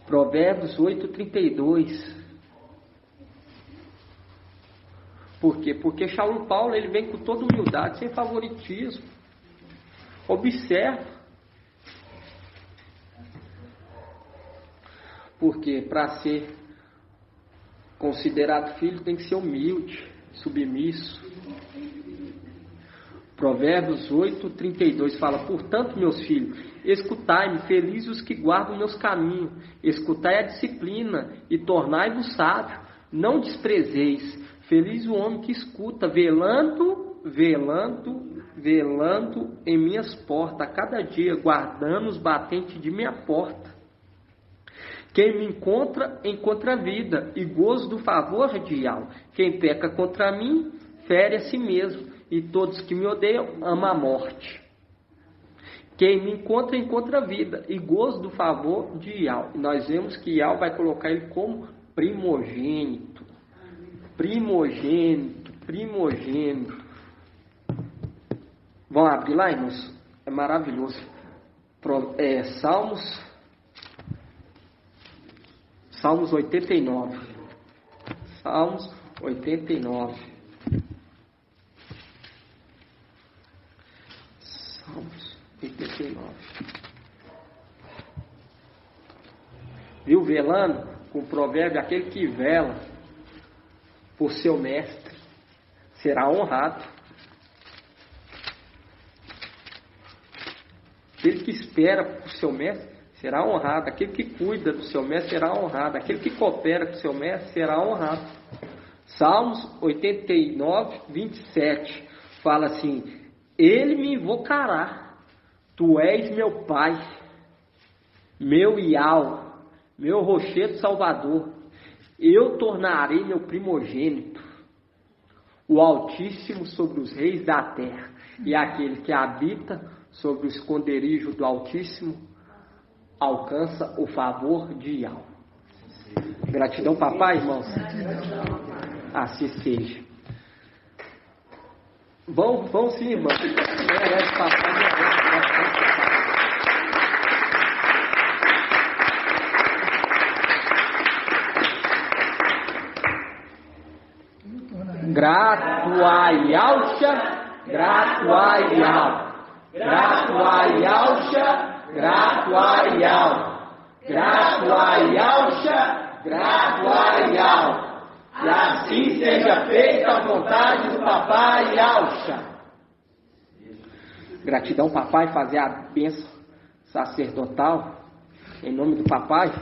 Provérbios 8:32. Por quê? Porque Paulo ele vem com toda humildade, sem favoritismo. Observa. Porque para ser considerado filho tem que ser humilde, submisso. Provérbios 8:32 fala: portanto, meus filhos, escutai-me, felizes os que guardam meus caminhos, escutai a disciplina e tornai-vos sábio, não desprezeis. Feliz o homem que escuta, velando em minhas portas, a cada dia, guardando os batentes de minha porta. Quem me encontra a vida e gozo do favor de Yahweh. Quem peca contra mim, fere a si mesmo, e todos que me odeiam, ama a morte. Quem me encontra a vida e gozo do favor de Yahweh. Nós vemos que Yahweh vai colocar ele como primogênito. Primogênito. Vão abrir lá, irmãos? É maravilhoso. Salmos 89. Salmos 89. Salmos 89. Viu, velando com o provérbio: aquele que vela por seu mestre será honrado. Aquele que espera por seu mestre será honrado. Aquele que cuida do seu mestre será honrado. Aquele que coopera com seu mestre será honrado. Salmos 89, 27 fala assim: ele me invocará, tu és meu pai, meu Yahweh, meu rochedo salvador. Eu tornarei meu primogênito, o Altíssimo sobre os reis da terra, e aquele que habita sobre o esconderijo do Altíssimo alcança o favor de Yahweh. Gratidão, papai, irmãos. Assim seja. Vão sim, irmãos. Merece papai, merece. Grato a Yahusha, grato a Yahweh. Grato a Yahusha, grato a Yahweh. Grato a Yahusha, grato a Yahweh. E assim seja feita a vontade do papai Yahusha. Gratidão, papai, fazer a bênção sacerdotal em nome do papai.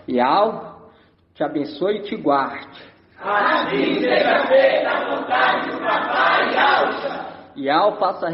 Yahweh te abençoe e te guarde. Assim seja feita a vontade do papai Yahusha. Yahweh faça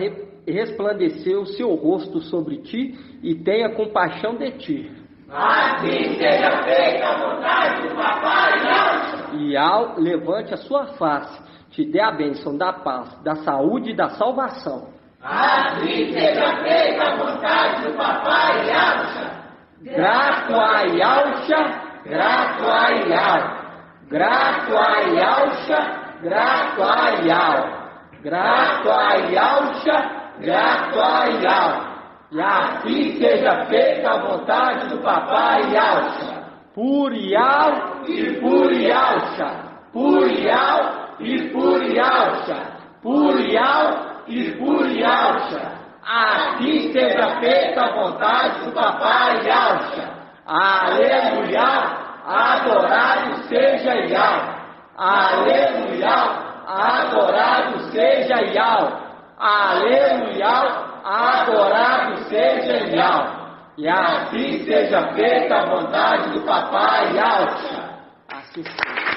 resplandecer o seu rosto sobre ti e tenha compaixão de ti. Assim seja feita a vontade do papai Yahusha. Yahweh levante a sua face, te dê a bênção da paz, da saúde e da salvação. Assim seja feita a vontade do papai Yahusha. Grato a Yahusha, grato a Yahweh. Grato a Yahusha, grato a Yahweh. Grato a Yahusha, grato a Yahweh. E assim seja feita a vontade do papai Yahusha. Por Yahweh e por Yahusha. Por Yahweh e por Yahusha. Por Yahweh e por Yahusha. Assim seja feita a vontade do papai Yahusha. Aleluia. Adorado seja Yahweh. Aleluia. Adorado seja Yahweh. Aleluia. Adorado seja Yahweh. E assim seja feita a vontade do Papai Alcha. Assim seja.